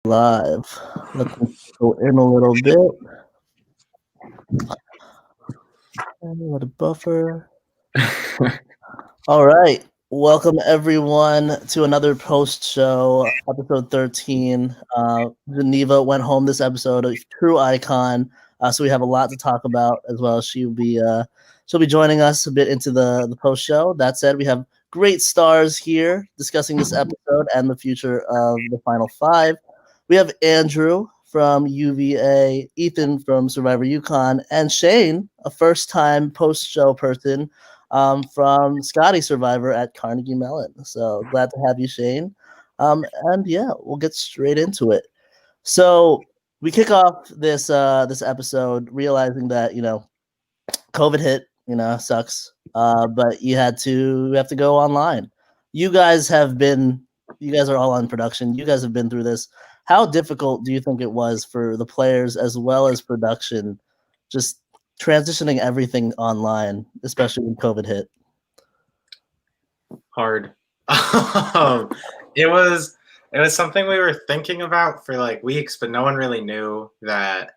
Live. Let me go in a little bit. And let it buffer. All right. Welcome everyone to another post show, episode 13. Geneva went home this episode, a true icon. So we have a lot to talk about as well. She'll be joining us a bit into the post show. That said, we have great stars here discussing this episode and the future of the final five. We have Andrew from UVA, Ethan from Syrvivor Yukon, and Shane, a first-time post-show person from Scotty Survivor at Carnegie Mellon. So glad to have you, Shane. And yeah, we'll get straight into it. So we kick off this episode realizing that COVID hit, sucks. But you have to go online. You guys are all on production. You guys have been through this. How difficult do you think it was for the players as well as production, just transitioning everything online, especially when COVID hit? Hard. It was something we were thinking about for like weeks, but no one really knew that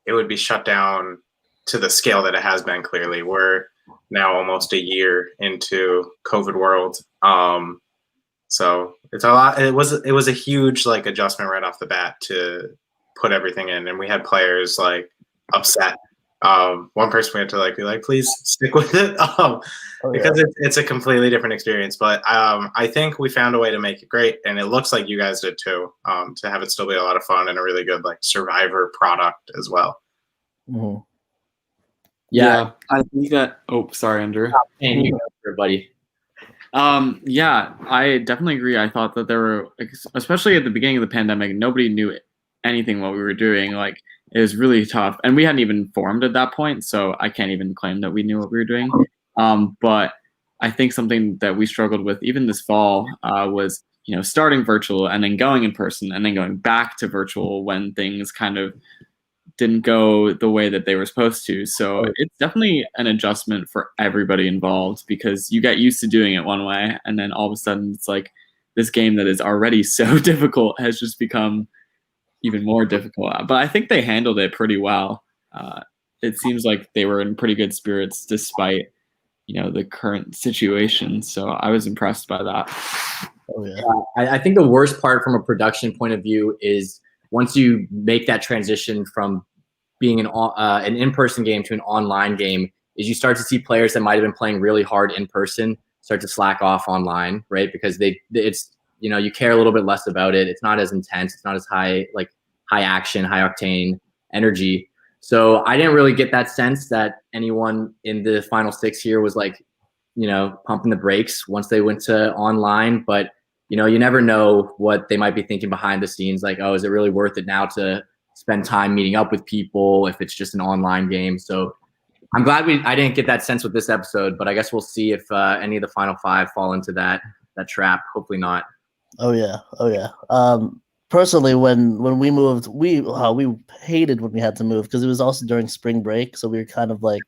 it would be shut down to the scale that it has been. Clearly, we're now almost a year into COVID world. So it's a lot. It was a huge like adjustment right off the bat to put everything in, and we had players like upset. One person we had to like be like, please stick with it, because it's a completely different experience. But I think we found a way to make it great, and it looks like you guys did too. To have it still be a lot of fun and a really good like Survivor product as well. Mm-hmm. Yeah, I think that. Oh, sorry, Andrew. And you go for it, buddy. Yeah, I definitely agree. I thought that there were, especially at the beginning of the pandemic, nobody knew anything what we were doing. Like, it was really tough, and we hadn't even formed at that point, so I can't even claim that we knew what we were doing. But I think something that we struggled with even this fall was, starting virtual and then going in person and then going back to virtual when things kind of didn't go the way that they were supposed to. So it's definitely an adjustment for everybody involved, because you get used to doing it one way, and then all of a sudden it's like this game that is already so difficult has just become even more difficult. But I think they handled it pretty well. It seems like they were in pretty good spirits despite, the current situation. So I was impressed by that. Oh yeah. I think the worst part from a production point of view is once you make that transition from being an in-person game to an online game, is you start to see players that might have been playing really hard in person start to slack off online, right? Because you care a little bit less about it. It's not as intense. It's not as high action, high octane energy. So I didn't really get that sense that anyone in the final six here was like, pumping the brakes once they went to online. But you never know what they might be thinking behind the scenes. Like, oh, is it really worth it now to spend time meeting up with people if it's just an online game? So I'm glad I didn't get that sense with this episode, but I guess we'll see if any of the final five fall into that trap. Hopefully not. Oh yeah. Personally, when we moved, we hated when we had to move because it was also during spring break. So we were kind of like,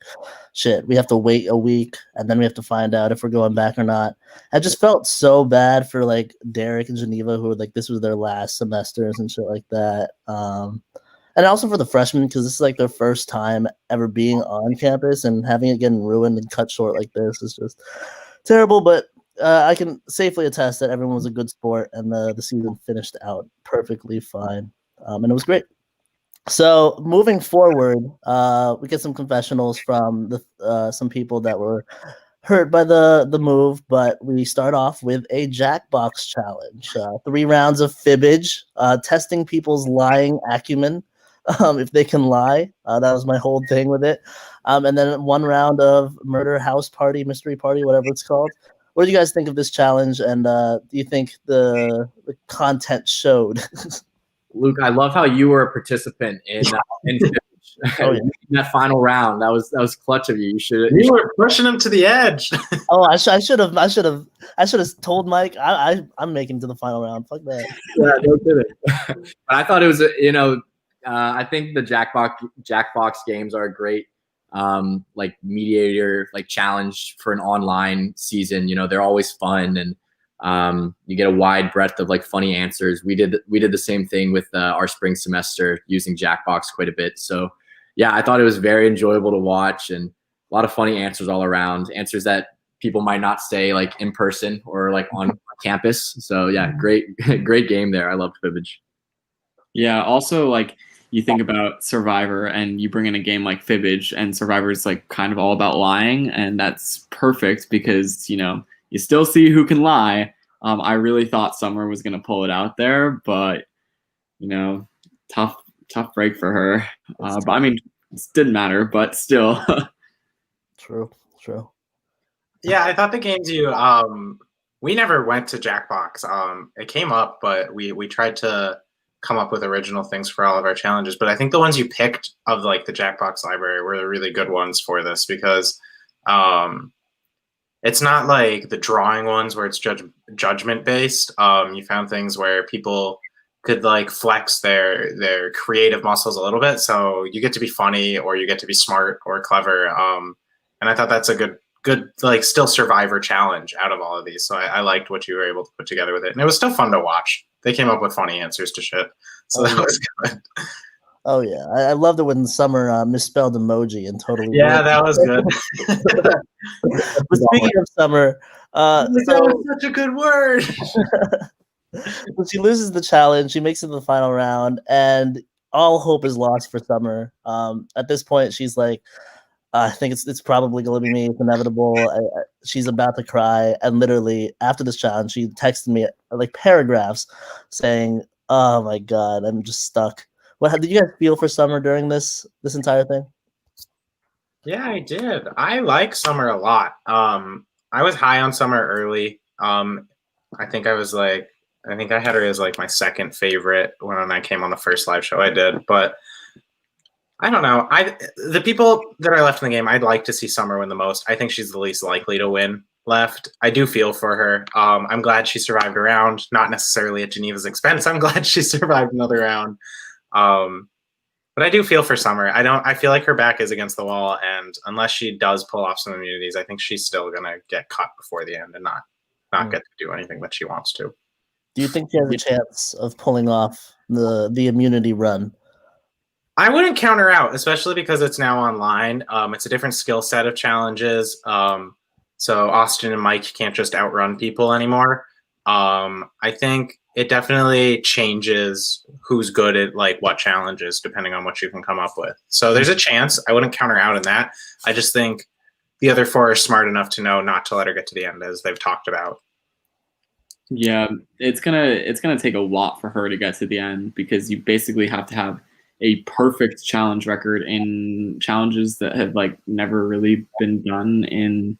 shit, we have to wait a week and then we have to find out if we're going back or not. I just felt so bad for like Derek and Geneva, who were like, this was their last semesters and shit like that. And also for the freshmen, because this is like their first time ever being on campus, and having it getting ruined and cut short like this is just terrible. But I can safely attest that everyone was a good sport, and the season finished out perfectly fine, and it was great. So moving forward, we get some confessionals from some people that were hurt by the move, but we start off with a Jackbox challenge. 3 rounds of fibbage, testing people's lying acumen, if they can lie. That was my whole thing with it. And then 1 round of murder house party, mystery party, whatever it's called. What do you guys think of this challenge, and do you think the content showed? Luke, I love how you were a participant in that final round. That was clutch of you. You were pushing him to the edge. Oh, I should have told Mike I'm making to the final round. Fuck that. Yeah, no kidding. But I thought it was I think the Jackbox games are a great like mediator, like challenge for an online season. They're always fun, and You get a wide breadth of like funny answers. We did the same thing with our spring semester using Jackbox quite a bit. So yeah, I thought it was very enjoyable to watch and a lot of funny answers all around. Answers that people might not say like in person or like on campus. So yeah, great game there. I loved Fibbage. Yeah. Also, like you think about Survivor and you bring in a game like Fibbage, and Survivor is like kind of all about lying, and that's perfect because you still see who can lie. I really thought Summer was gonna pull it out there, but tough break for her. But I mean, it didn't matter, but still. True. Yeah, I thought the games we never went to Jackbox. It came up, but we tried to come up with original things for all of our challenges. But I think the ones you picked of like the Jackbox library were the really good ones for this because it's not like the drawing ones where it's judgment based. You found things where people could like flex their creative muscles a little bit, so you get to be funny or you get to be smart or clever. And I thought that's a good like still Survivor challenge out of all of these. So I liked what you were able to put together with it, and it was still fun to watch. They came up with funny answers to shit, so that was good. Oh yeah, I loved it when Summer misspelled emoji and totally. Yeah, that was good. But speaking of Summer, that was such a good word. So she loses the challenge. She makes it to the final round, and all hope is lost for Summer. At this point, she's like, I think it's probably going to be me. It's inevitable. She's about to cry, and literally after this challenge, she texted me like paragraphs saying, "Oh my god, I'm just stuck." How did you guys feel for Summer during this entire thing? Yeah, I did. I like Summer a lot. I was high on Summer early. I think I had her as like my second favorite when I came on the first live show I did, but I don't know. The people that are left in the game, I'd like to see Summer win the most. I think she's the least likely to win left. I do feel for her. I'm glad she survived a round, not necessarily at Geneva's expense. I'm glad she survived another round. But I do feel for Summer. I feel like her back is against the wall, and unless she does pull off some immunities, I think she's still gonna get cut before the end and not get to do anything that she wants to. Do you think she has a chance of pulling off the immunity run? I wouldn't count her out, especially because it's now online. It's a different skill set of challenges. So Austin and Mike can't just outrun people anymore. I think it definitely changes who's good at like what challenges depending on what you can come up with. So there's a chance. I wouldn't count her out in that. I just think the other four are smart enough to know not to let her get to the end, as they've talked about. Yeah, it's gonna take a lot for her to get to the end because you basically have to have a perfect challenge record in challenges that have like never really been done in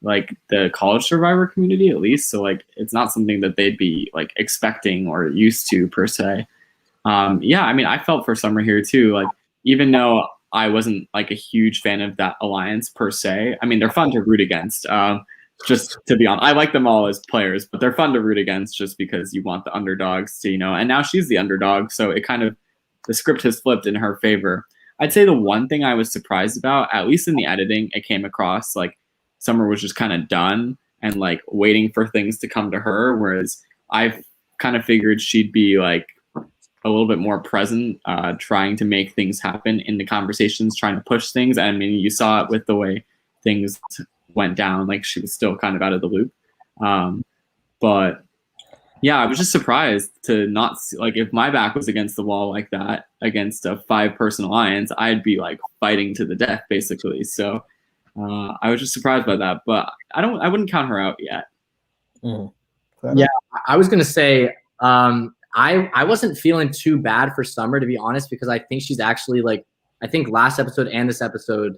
like the college Survivor community, at least. So like it's not something that they'd be like expecting or used to per se. Yeah, I mean, I felt for Summer here too. Like even though I wasn't like a huge fan of that alliance per se, I mean they're fun to root against. Just to be honest, I like them all as players, but they're fun to root against just because you want the underdogs to, and now she's the underdog, so it kind of the script has flipped in her favor. I'd say the one thing I was surprised about, at least in the editing, it came across like Summer was just kind of done and like waiting for things to come to her, whereas I kind of figured she'd be like a little bit more present, trying to make things happen in the conversations, trying to push things. I mean, you saw it with the way things went down, like she was still kind of out of the loop. But yeah, I was just surprised to not see, like if my back was against the wall like that against a 5-person alliance, I'd be like fighting to the death basically. So I was just surprised by that, but I wouldn't count her out yet. Yeah, I was gonna say I wasn't feeling too bad for Summer, to be honest, because I think she's actually like, I think last episode and this episode,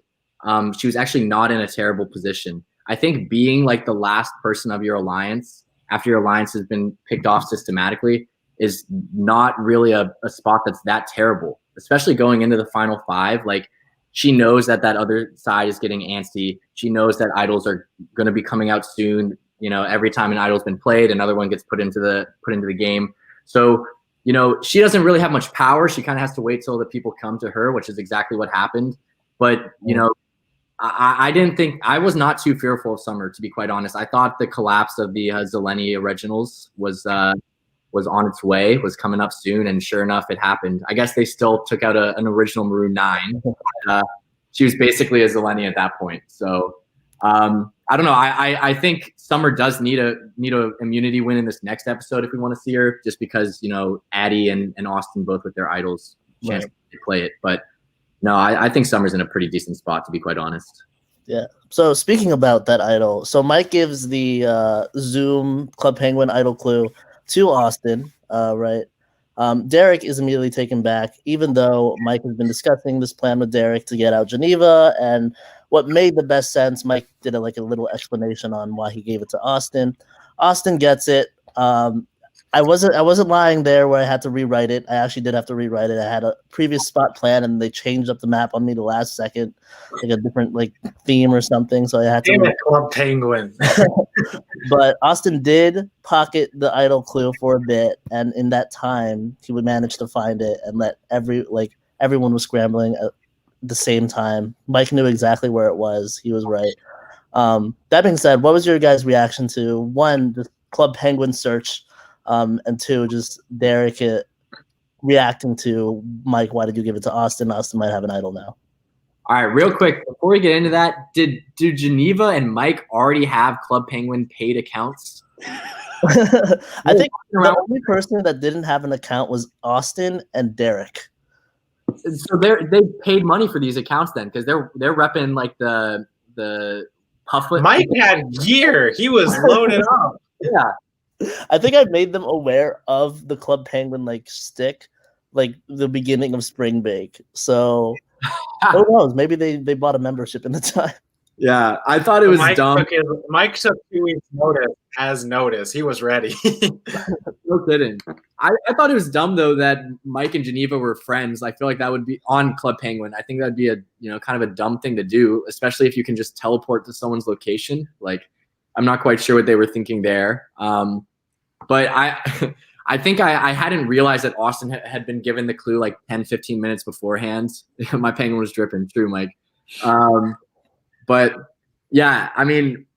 she was actually not in a terrible position. I think being like the last person of your alliance after your alliance has been picked off systematically is not really a spot that's that terrible, especially going into the final 5. Like she knows that other side is getting antsy. She knows that idols are going to be coming out soon. Every time an idol's been played, another one gets put into the game. So, she doesn't really have much power. She kind of has to wait till the people come to her, which is exactly what happened. But, I didn't think I was not too fearful of Summer, to be quite honest. I thought the collapse of the Zeleny originals was on its way, was coming up soon, and sure enough, it happened. I guess they still took out an original Maroon 9. She was basically a Zeleny at that point. So I don't know. I think Summer does need a immunity win in this next episode if we want to see her, just because Addie and Austin both with their idols chance to play it. But no, I think Summer's in a pretty decent spot, to be quite honest. Yeah. So speaking about that idol, so Mike gives the Zoom Club Penguin idol clue to Austin, right? Derek is immediately taken back, even though Mike has been discussing this plan with Derek to get out Geneva. And what made the best sense, Mike did a little explanation on why he gave it to Austin. Austin gets it. I wasn't lying there where I had to rewrite it. I actually did have to rewrite it. I had a previous spot plan and they changed up the map on me the last second, like a different theme or something. So I had to. Damn it, Club Penguin. But Austin did pocket the idol clue for a bit, and in that time, he would manage to find it and let everyone was scrambling at the same time. Mike knew exactly where it was. He was right. That being said, what was your guys' reaction to one, the Club Penguin search? And two, just Derek reacting to Mike, why did you give it to Austin? Austin might have an idol now. All right, real quick, before we get into that, do Geneva and Mike already have Club Penguin paid accounts? I think the only person that didn't have an account was Austin and Derek. So they paid money for these accounts then, because they're repping the Pufflet. Mike had gear. He was loaded up. Yeah. I think I made them aware of the Club Penguin stick, the beginning of spring break. So who knows? Maybe they bought a membership in the time. Yeah, I thought it was dumb. Mike took 2 weeks notice. He was ready. No kidding. I thought it was dumb though that Mike and Geneva were friends. I feel like that would be on Club Penguin. I think that'd be a kind of a dumb thing to do, especially if you can just teleport to someone's location. I'm not quite sure what they were thinking there. But I think I hadn't realized that Austin had been given the clue 10, 15 minutes beforehand. My penguin was dripping. True, Mike. But yeah, I mean,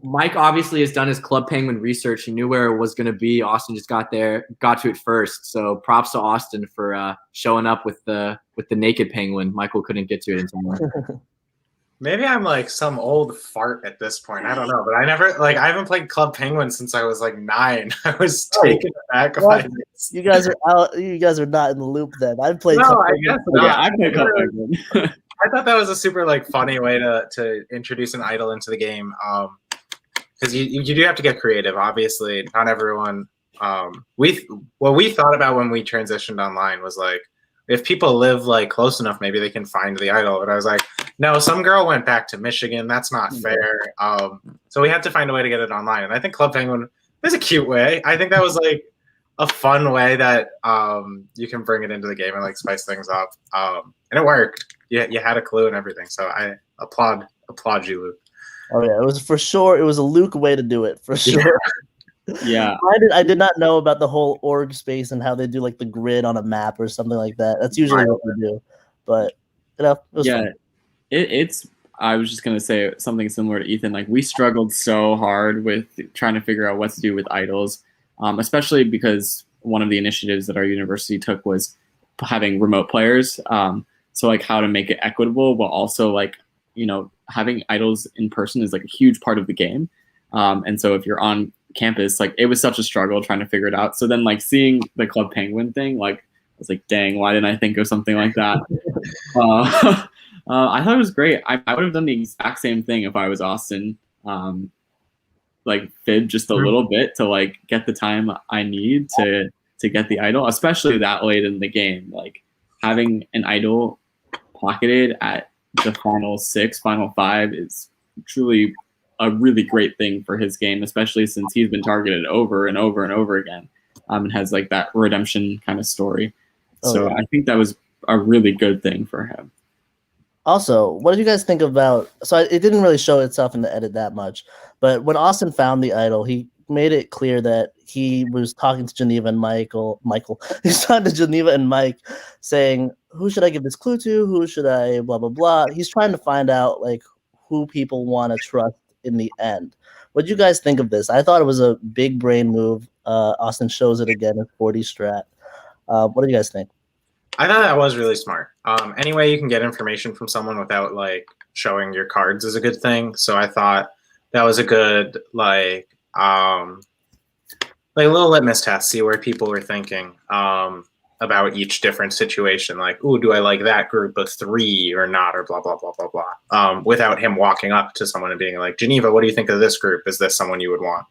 Mike obviously has done his Club Penguin research. He knew where it was going to be. Austin just got to it first. So props to Austin for showing up with the naked penguin. Michael couldn't get to it in time. Maybe I'm some old fart at this point. I don't know, but I haven't played Club Penguin since I was 9. I was taken aback by this. You guys are out. You guys are not in the loop then. I've played. No, I guess not. Yeah, I played Club Penguin. I thought that was a super funny way to introduce an idol into the game. Because you do have to get creative. Obviously, not everyone. What we thought about when we transitioned online was if people live close enough, maybe they can find the idol. But I was like, no, some girl went back to Michigan. That's not fair. So we had to find a way to get it online. And I think Club Penguin is a cute way. I think that was a fun way that you can bring it into the game and spice things up. And it worked. You had a clue and everything. So I applaud you, Luke. Oh yeah, it was for sure. It was a Luke way to do it for sure. Yeah. I did not know about the whole org space and how they do the grid on a map or something like that. That's usually what we do. But it was fun. It's I was just gonna say something similar to Ethan. We struggled so hard with trying to figure out what to do with idols, especially because one of the initiatives that our university took was having remote players. So how to make it equitable, but also having idols in person is a huge part of the game. And so if you're on campus, it was such a struggle trying to figure it out. So then seeing the Club Penguin thing, I was dang, why didn't I think of something like that? I thought it was great. I would have done the exact same thing if I was Austin. Fib just a little bit to get the time I need to get the idol, especially that late in the game. Having an idol pocketed at the final 6, final 5 is truly a really great thing for his game, especially since he's been targeted over and over and over again, and has that redemption kind of story. So I think that was a really good thing for him. Also, what did you guys think about? So it didn't really show itself in the edit that much, but when Austin found the idol, he made it clear that he was talking to Geneva and Michael. He's talking to Geneva and Mike, saying, who should I give this clue to? Who should I blah blah blah? He's trying to find out like who people want to trust in the end. What do you guys think of this? I thought it was a big brain move. Austin shows it again in 40 strat. What do you guys think? I thought that was really smart. Any way you can get information from someone without like showing your cards is a good thing. So I thought that was a good like a little litmus test, see where people were thinking about each different situation. Like, ooh, do I like that group of 3 or not, or blah blah blah blah blah. Without him walking up to someone and being like, Geneva, what do you think of this group? Is this someone you would want?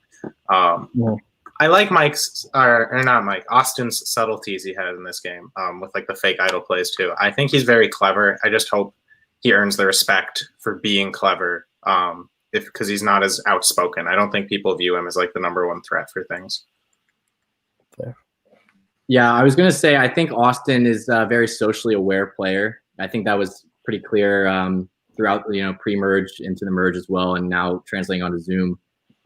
Yeah. I like Austin's subtleties he had in this game with like the fake idol plays too. I think he's very clever. I just hope he earns the respect for being clever because he's not as outspoken. I don't think people view him as like the #1 threat for things. Fair. Yeah, I was going to say, I think Austin is a very socially aware player. I think that was pretty clear throughout, pre-merge into the merge as well, and now translating onto Zoom.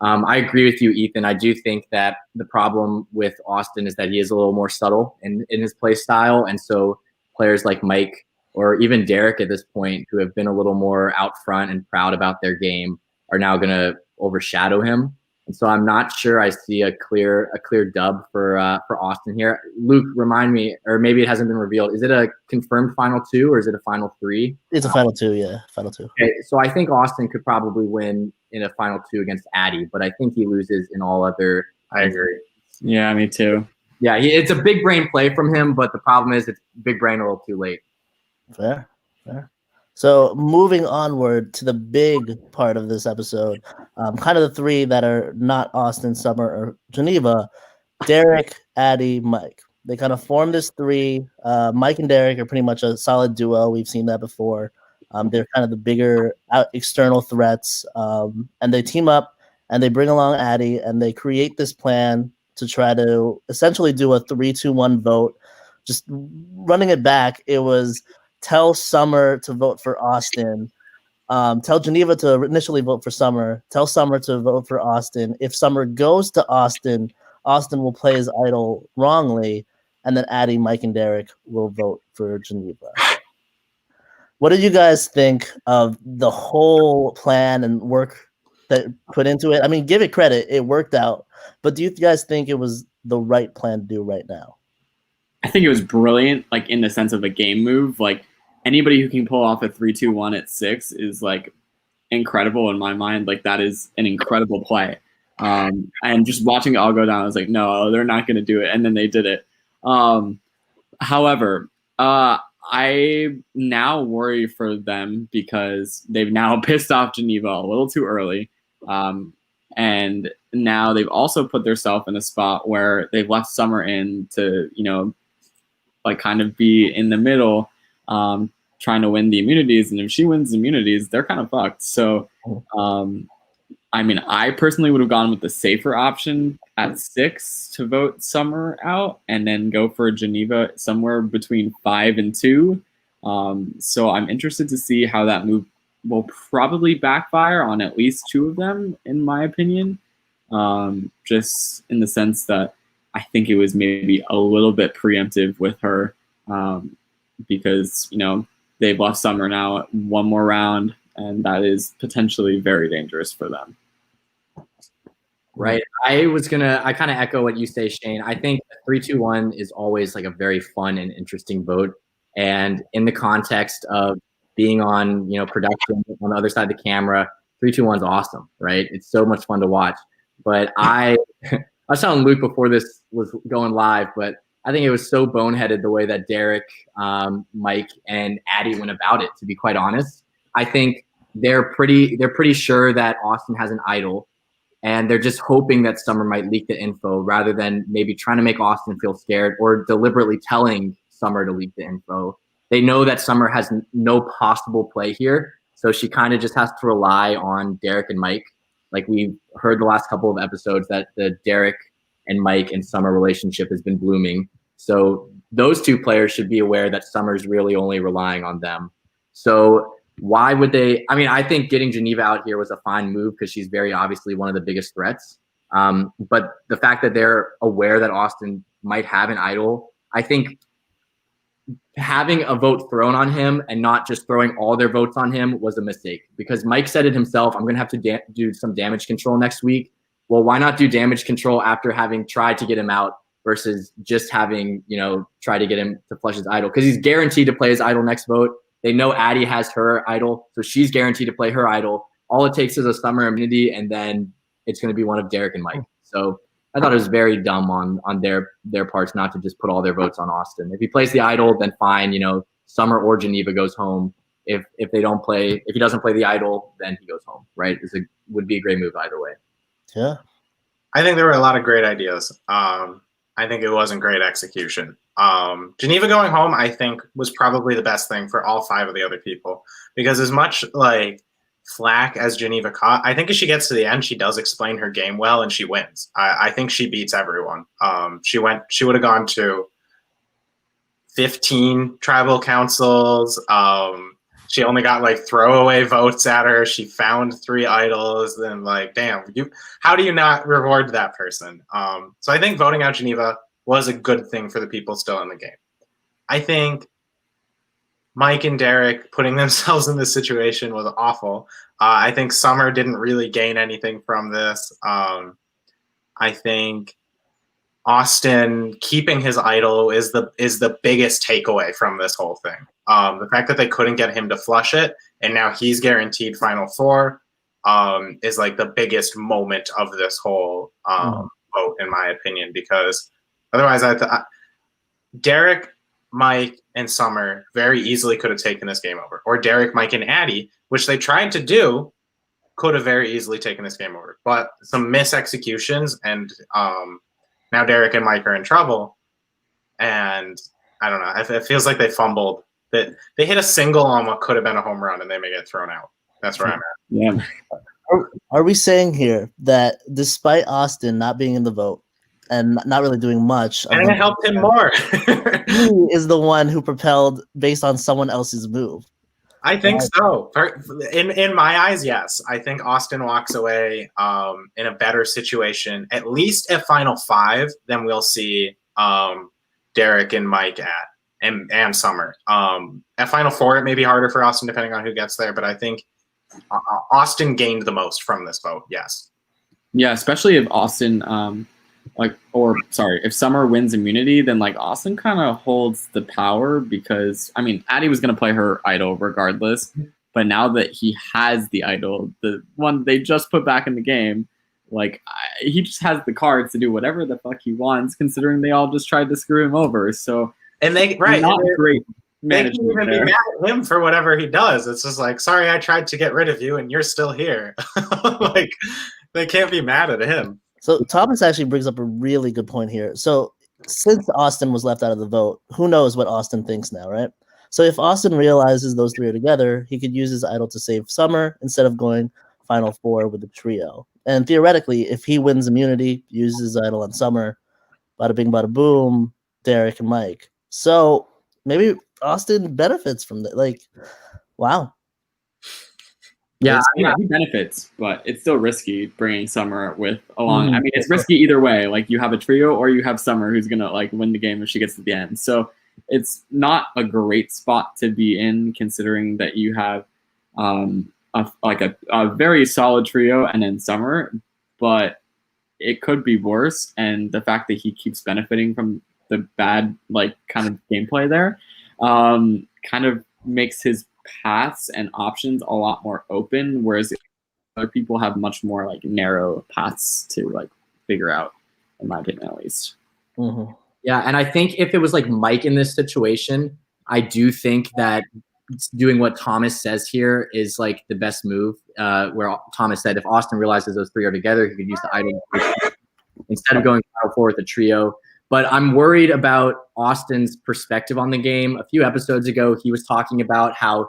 I agree with you, Ethan. I do think that the problem with Austin is that he is a little more subtle in his play style. And so players like Mike or even Derek at this point, who have been a little more out front and proud about their game, are now going to overshadow him. And so I'm not sure I see a clear dub for Austin here. Luke, remind me, or maybe it hasn't been revealed. Is it a confirmed final 2 or is it a final 3? It's a final 2, yeah, final 2. Okay, so I think Austin could probably win in a final 2 against Addy, but I think he loses in all other. I agree. Yeah, me too. Yeah, it's a big brain play from him, but the problem is it's big brain a little too late. Fair. So moving onward to the big part of this episode, kind of the 3 that are not Austin, Summer, or Geneva, Derek, Addy, Mike. They kind of form this 3. Mike and Derek are pretty much a solid duo. We've seen that before. They're kind of the bigger external threats, and they team up and they bring along Addy and they create this plan to try to essentially do a 3-2-1 vote. Just running it back, it was tell Summer to vote for Austin, tell Geneva to initially vote for Summer, tell Summer to vote for Austin. If Summer goes to Austin, Austin will play his idol wrongly, and then Addy, Mike, and Derek will vote for Geneva. What did you guys think of the whole plan and work that put into it? I mean, give it credit. It worked out. But do you guys think it was the right plan to do right now? I think it was brilliant, like in the sense of a game move. Like anybody who can pull off a 3-2-1 at 6 is like incredible in my mind. Like that is an incredible play. And just watching it all go down, I was like, no, they're not going to do it. And then they did it. However, I now worry for them because they've now pissed off Geneva a little too early. And now they've also put themselves in a spot where they've left Summer in to, like kind of be in the middle, trying to win the immunities. And if she wins the immunities, they're kind of fucked. So, I mean, I personally would have gone with the safer option at 6 to vote Summer out and then go for Geneva somewhere between 5 and 2. So I'm interested to see how that move will probably backfire on at least 2 of them, in my opinion. Just in the sense that I think it was maybe a little bit preemptive with her because, they've left Summer now at 1 more round, and that is potentially very dangerous for them. Right. I kind of echo what you say, Shane. I think 3-2-1 is always like a very fun and interesting vote. And in the context of being on, production on the other side of the camera, 3-2-1 is awesome, right? It's so much fun to watch. But I was telling Luke before this was going live, but I think it was so boneheaded the way that Derek, Mike, and Addy went about it, to be quite honest. I think they're pretty sure that Austin has an idol, and they're just hoping that Summer might leak the info rather than maybe trying to make Austin feel scared or deliberately telling Summer to leak the info. They know that Summer has no possible play here, so she kind of just has to rely on Derek and Mike. Like we've heard the last couple of episodes that the Derek and Mike and Summer relationship has been blooming. So those 2 players should be aware that Summer's really only relying on them. So why would they? I mean, I think getting Geneva out here was a fine move because she's very obviously one of the biggest threats. But the fact that they're aware that Austin might have an idol, I think having a vote thrown on him and not just throwing all their votes on him was a mistake, because Mike said it himself. I'm going to have to do some damage control next week. Well, why not do damage control after having tried to get him out versus just having, try to get him to flush his idol? Because he's guaranteed to play his idol next vote. They know Addie has her idol, so she's guaranteed to play her idol. All it takes is a summer immunity, and then it's going to be one of Derek and Mike. So I thought it was very dumb on their parts not to just put all their votes on Austin. If he plays the idol, then fine. Summer or Geneva goes home. If he doesn't play the idol, then he goes home. Right? Would be a great move either way. Yeah. I think there were a lot of great ideas. I think it wasn't great execution. Geneva going home, I think, was probably the best thing for all 5 of the other people, because as much like flack as Geneva caught, I think if she gets to the end, she does explain her game well and she wins. I think she beats everyone. She would have gone to 15 tribal councils. She only got like throwaway votes at her. She found 3 idols. Then damn, how do you not reward that person? So I think voting out Geneva was a good thing for the people still in the game. I think Mike and Derek putting themselves in this situation was awful. I think Summer didn't really gain anything from this. I think Austin keeping his idol is the biggest takeaway from this whole thing. The fact that they couldn't get him to flush it, and now he's guaranteed Final Four, is like the biggest moment of this whole vote, in my opinion, because otherwise I thought Derek, Mike, and Summer very easily could have taken this game over. Or Derek, Mike, and Addie, which they tried to do, could have very easily taken this game over. But some misexecutions, and now Derek and Mike are in trouble. And I don't know. It feels like they fumbled. They hit a single on what could have been a home run, and they may get thrown out. That's where I'm at. Yeah. Are we saying here that despite Austin not being in the vote and not really doing much, And it helped him more. he is the one who propelled based on someone else's move? I think so. In my eyes, yes. I think Austin walks away in a better situation, at least at Final 5, than we'll see Derek and Mike at, and Summer. At Final 4, it may be harder for Austin depending on who gets there, but I think Austin gained the most from this vote, yes. Yeah, especially if Austin, if Summer wins immunity, then Austin kind of holds the power, because Addie was going to play her idol regardless, but now that he has the idol, the one they just put back in the game, he just has the cards to do whatever the fuck he wants, considering they all just tried to screw him over. So not great. They can even be mad at him for whatever he does. It's just sorry, I tried to get rid of you and you're still here. They can't be mad at him. So Thomas actually brings up a really good point here. So since Austin was left out of the vote, who knows what Austin thinks now, right? So if Austin realizes those 3 are together, he could use his idol to save Summer instead of going Final 4 with the trio. And theoretically, if he wins immunity, uses his idol on Summer, bada bing, bada boom, Derek and Mike. So maybe Austin benefits from that. Wow. Yeah, he benefits, but it's still risky bringing Summer along. It's risky either way. You have a trio, or you have Summer who's gonna win the game if she gets to the end. So it's not a great spot to be in, considering that you have a very solid trio and then Summer, but it could be worse. And the fact that he keeps benefiting from the bad kind of gameplay there kind of makes his paths and options a lot more open, whereas other people have much more narrow paths to figure out, in my opinion at least. Mm-hmm. Yeah, and I think if it was Mike in this situation, I do think that doing what Thomas says here is the best move, where Thomas said if Austin realizes those 3 are together, he could use the idol instead of going Final 4 with the trio. But I'm worried about Austin's perspective on the game. A few episodes ago, he was talking about how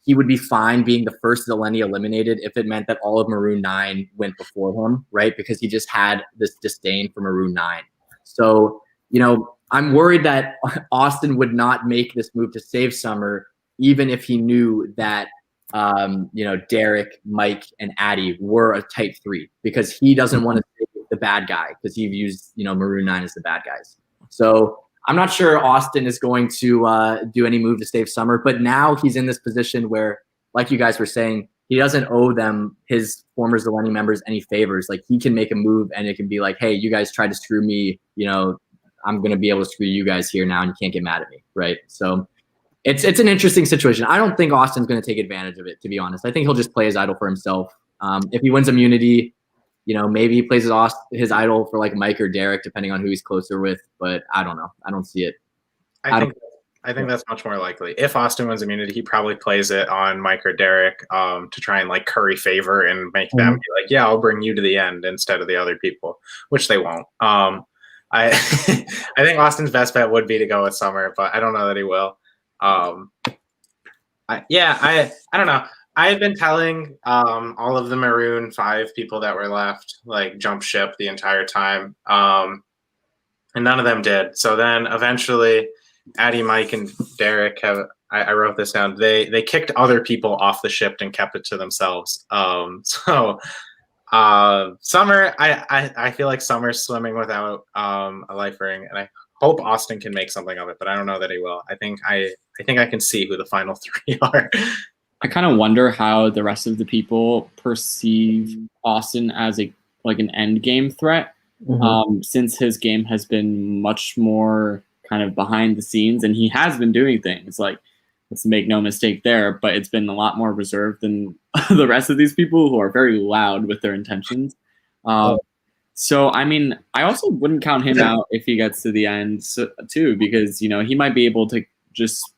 he would be fine being the first Zeleny eliminated if it meant that all of Maroon 9 went before him, right? Because he just had this disdain for Maroon 9. So, I'm worried that Austin would not make this move to save Summer, even if he knew that, Derek, Mike, and Addie were a type 3, because he doesn't want to save the bad guy, because he views, Maroon 9 as the bad guys. So I'm not sure Austin is going to do any move to save Summer, but now he's in this position where, like you guys were saying, he doesn't owe them, his former Zeleny members, any favors. Like, he can make a move and it can be like, hey, you guys tried to screw me, you know, I'm going to be able to screw you guys here now and you can't get mad at me, right? So it's an interesting situation. I don't think Austin's going to take advantage of it, to be honest. I think he'll just play his idol for himself. If he wins immunity, you know, maybe he plays his idol for like Mike or Derek, depending on who he's closer with. But I don't know. I don't see it. I think that's much more likely. If Austin wins immunity, he probably plays it on Mike or Derek to try and like curry favor and make them be like, yeah, I'll bring you to the end instead of the other people, which they won't. I I think Austin's best bet would be to go with Summer, but I don't know that he will. I don't know. I had been telling all of the Maroon 5 people that were left, like, jump ship the entire time, and none of them did. So then eventually Addie, Mike, and Derek have, I wrote this down, they kicked other people off the ship and kept it to themselves. Summer, I feel like Summer's swimming without a life ring, and I hope Austin can make something of it, but I don't know that he will. I think I can see who the final 3 are. I kind of wonder how the rest of the people perceive Austin as an end game threat, since his game has been much more kind of behind the scenes, and he has been doing things, like, let's make no mistake there, but it's been a lot more reserved than the rest of these people who are very loud with their intentions. So, I mean, I also wouldn't count him out if he gets to the end too, because, you know, he might be able to just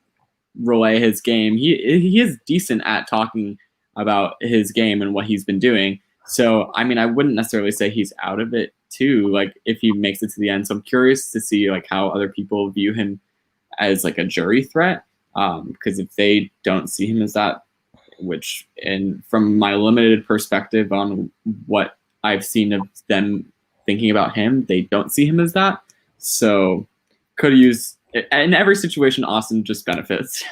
relay his game. He is decent at talking about his game and what he's been doing. So, I mean, I wouldn't necessarily say he's out of it too, like, if he makes it to the end. So I'm curious to see, like, how other people view him as, like, a jury threat. Because if they don't see him as that, which, and from my limited perspective on what I've seen of them thinking about him, they don't see him as that. So could use, in every situation, Austin just benefits.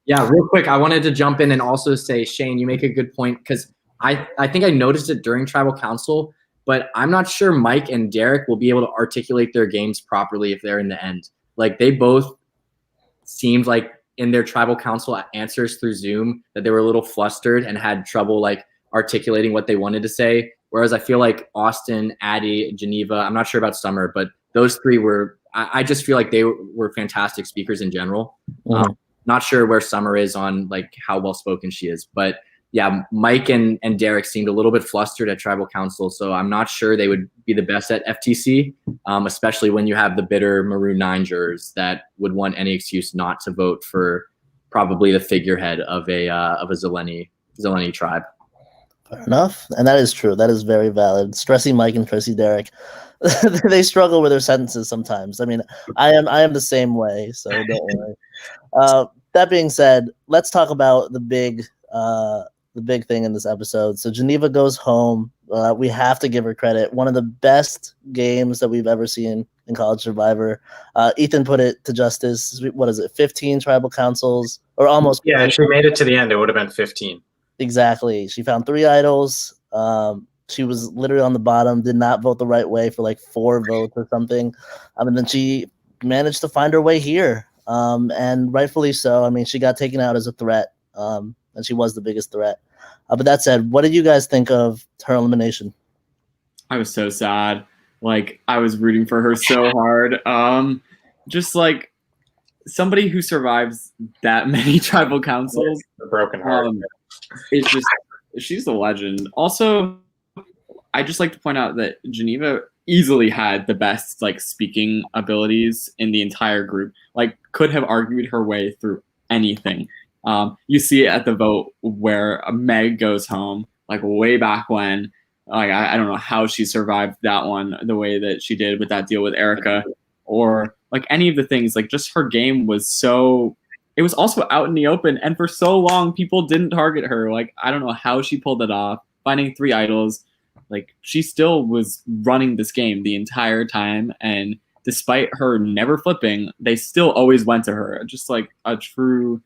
Yeah, real quick, I wanted to jump in and also say, Shane, you make a good point, because I think I noticed it during Tribal Council, but I'm not sure Mike and Derek will be able to articulate their games properly if they're in the end. Like, they both seemed like in their Tribal Council answers through Zoom that they were a little flustered and had trouble, like, articulating what they wanted to say. Whereas I feel like Austin, Addie, Geneva, I'm not sure about Summer, but those 3 were, I just feel like they were fantastic speakers in general. Not sure where Summer is on, like, how well spoken she is, but yeah, Mike and Derek seemed a little bit flustered at Tribal Council, so I'm not sure they would be the best at FTC, especially when you have the bitter Maroon 9 jurors that would want any excuse not to vote for probably the figurehead of a Zeleny tribe. Fair enough, and that is true. That is very valid. Stressy Mike and Stressy Derek, they struggle with their sentences sometimes. I mean, I am the same way, so don't worry. That being said, let's talk about the big thing in this episode. So Geneva goes home. We have to give her credit. One of the best games that we've ever seen in College Survivor. Ethan put it to justice. What is it? 15 tribal councils, or almost? Yeah, if she made it to the end, it would have been 15. Exactly. She found 3 idols. She was literally on the bottom, did not vote the right way for like 4 votes or something. And then she managed to find her way here. And rightfully so. I mean, she got taken out as a threat. And she was the biggest threat. But that said, what did you guys think of her elimination? I was so sad. Like, I was rooting for her so hard. Just like somebody who survives that many tribal councils, A broken heart. it's just, she's a legend. Also, I just like to point out that Geneva easily had the best, like, speaking abilities in the entire group. Like, could have argued her way through anything. You see it at the vote where Meg goes home, like, way back when. Like, I don't know how she survived that one the way that she did with that deal with Erica, or like any of the things. Like, just her game was so, it was also out in the open, and for so long people didn't target her. Like, I don't know how she pulled it off, finding 3 idols. Like, she still was running this game the entire time, and despite her never flipping, they still always went to her. Just like a true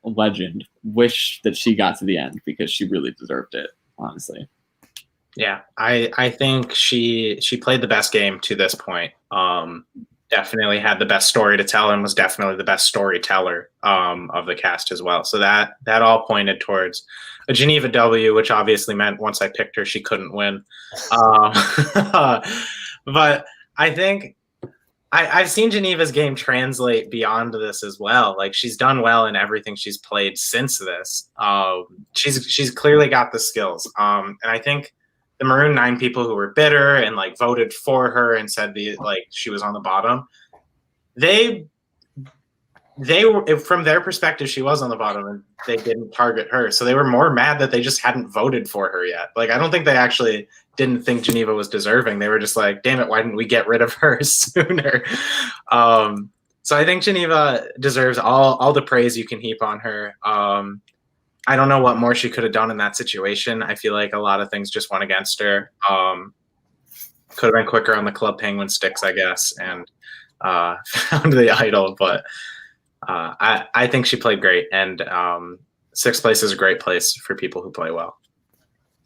legend. Wish that she got to the end, because she really deserved it, honestly. Yeah, I think she played the best game to this point. definitely had the best story to tell and was definitely the best storyteller of the cast as well. So that all pointed towards a Geneva W, which obviously meant once I picked her, she couldn't win. But I think I've seen Geneva's game translate beyond this as well. Like, she's done well in everything she's played since this. She's clearly got the skills. And I think the Maroon 9 people who were bitter and like voted for her and said she was on the bottom, they were, from their perspective, she was on the bottom and they didn't target her. So they were more mad that they just hadn't voted for her yet. Like, I don't think they actually didn't think Geneva was deserving. They were just like, damn it, why didn't we get rid of her sooner? So I think Geneva deserves all the praise you can heap on her. I don't know what more she could have done in that situation. I feel like a lot of things just went against her. Could have been quicker on the Club Penguin sticks, I guess, and found the idol. But I think she played great, and 6th place is a great place for people who play well.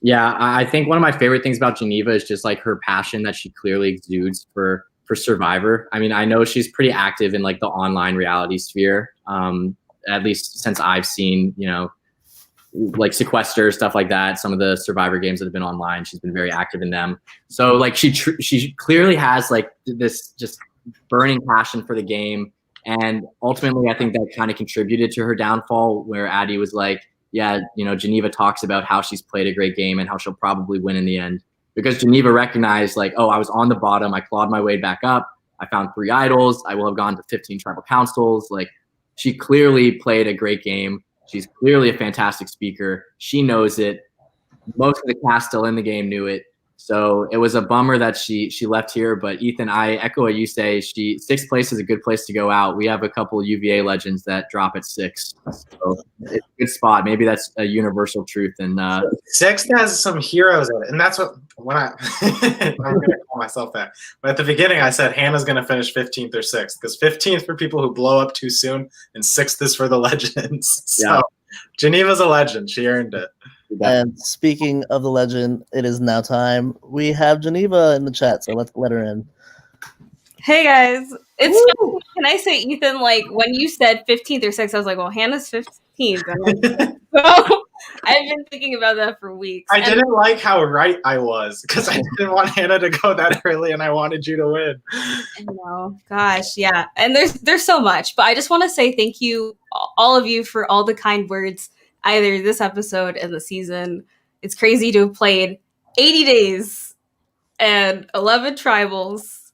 Yeah, I think one of my favorite things about Geneva is just like her passion that she clearly exudes for Survivor. I mean, I know she's pretty active in like the online reality sphere, at least since I've seen, like Sequester, stuff like that. Some of the Survivor games that have been online, she's been very active in them. So like she clearly has like this just burning passion for the game. And ultimately, I think that kind of contributed to her downfall, where Addie was like, yeah, Geneva talks about how she's played a great game and how she'll probably win in the end. Because Geneva recognized, like, oh, I was on the bottom. I clawed my way back up. I found 3 idols. I will have gone to 15 tribal councils. Like, she clearly played a great game. She's clearly a fantastic speaker. She knows it. Most of the cast still in the game knew it. So it was a bummer that she left here. But Ethan, I echo what you say. 6th place is a good place to go out. We have a couple of UVA legends that drop at 6. So it's a good spot. Maybe that's a universal truth. And 6th has some heroes in it, and that's when I'm going to call myself that. But at the beginning, I said Hannah's going to finish 15th or 6th, because 15th for people who blow up too soon, and 6th is for the legends. So yeah. Geneva's a legend. She earned it. And speaking of the legend, it is now time. We have Geneva in the chat, so let's let her in. Hey guys, it's funny. Can I say, Ethan? Like, when you said 15th or 6th, I was like, "Well, Hannah's 15th." So I've been thinking about that for weeks. I didn't like how right I was, because I didn't want Hannah to go that early, and I wanted you to win. I know, gosh, yeah. And there's so much, but I just want to say thank you, all of you, for all the kind words. Either this episode and the season. It's crazy to have played 80 days and 11 tribals,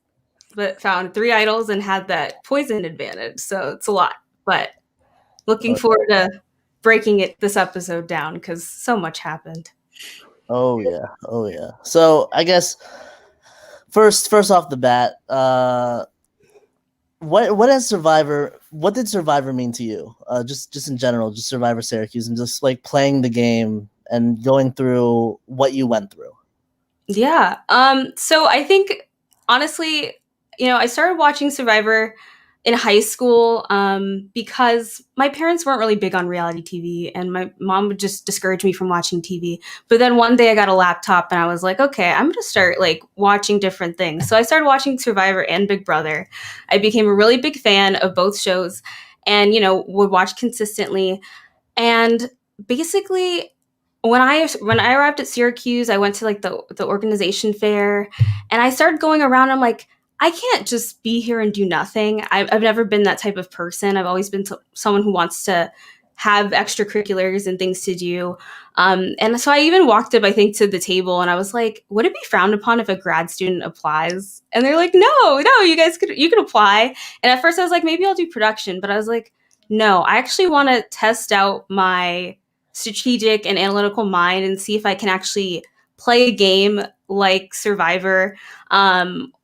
but found 3 idols and had that poison advantage. So it's a lot, but looking forward to breaking this episode down, because so much happened. Oh yeah. So I guess first off the bat, what did Survivor mean to you? Just in general, just Survivor Syracuse, and just like playing the game and going through what you went through. Yeah. So I think, honestly, I started watching Survivor in high school because my parents weren't really big on reality TV, and my mom would just discourage me from watching TV. But then one day I got a laptop and I was like, okay, I'm going to start like watching different things. So I started watching Survivor and Big Brother. I became a really big fan of both shows and, would watch consistently. And basically, when I arrived at Syracuse, I went to like the organization fair, and I started going around. I'm like, I can't just be here and do nothing. I've never been that type of person. I've always been someone who wants to have extracurriculars and things to do. And so I even walked up, I think, to the table, and I was like, would it be frowned upon if a grad student applies? And they're like, no, you can apply. And at first I was like, maybe I'll do production. But I was like, no, I actually want to test out my strategic and analytical mind and see if I can actually play a game like Survivor,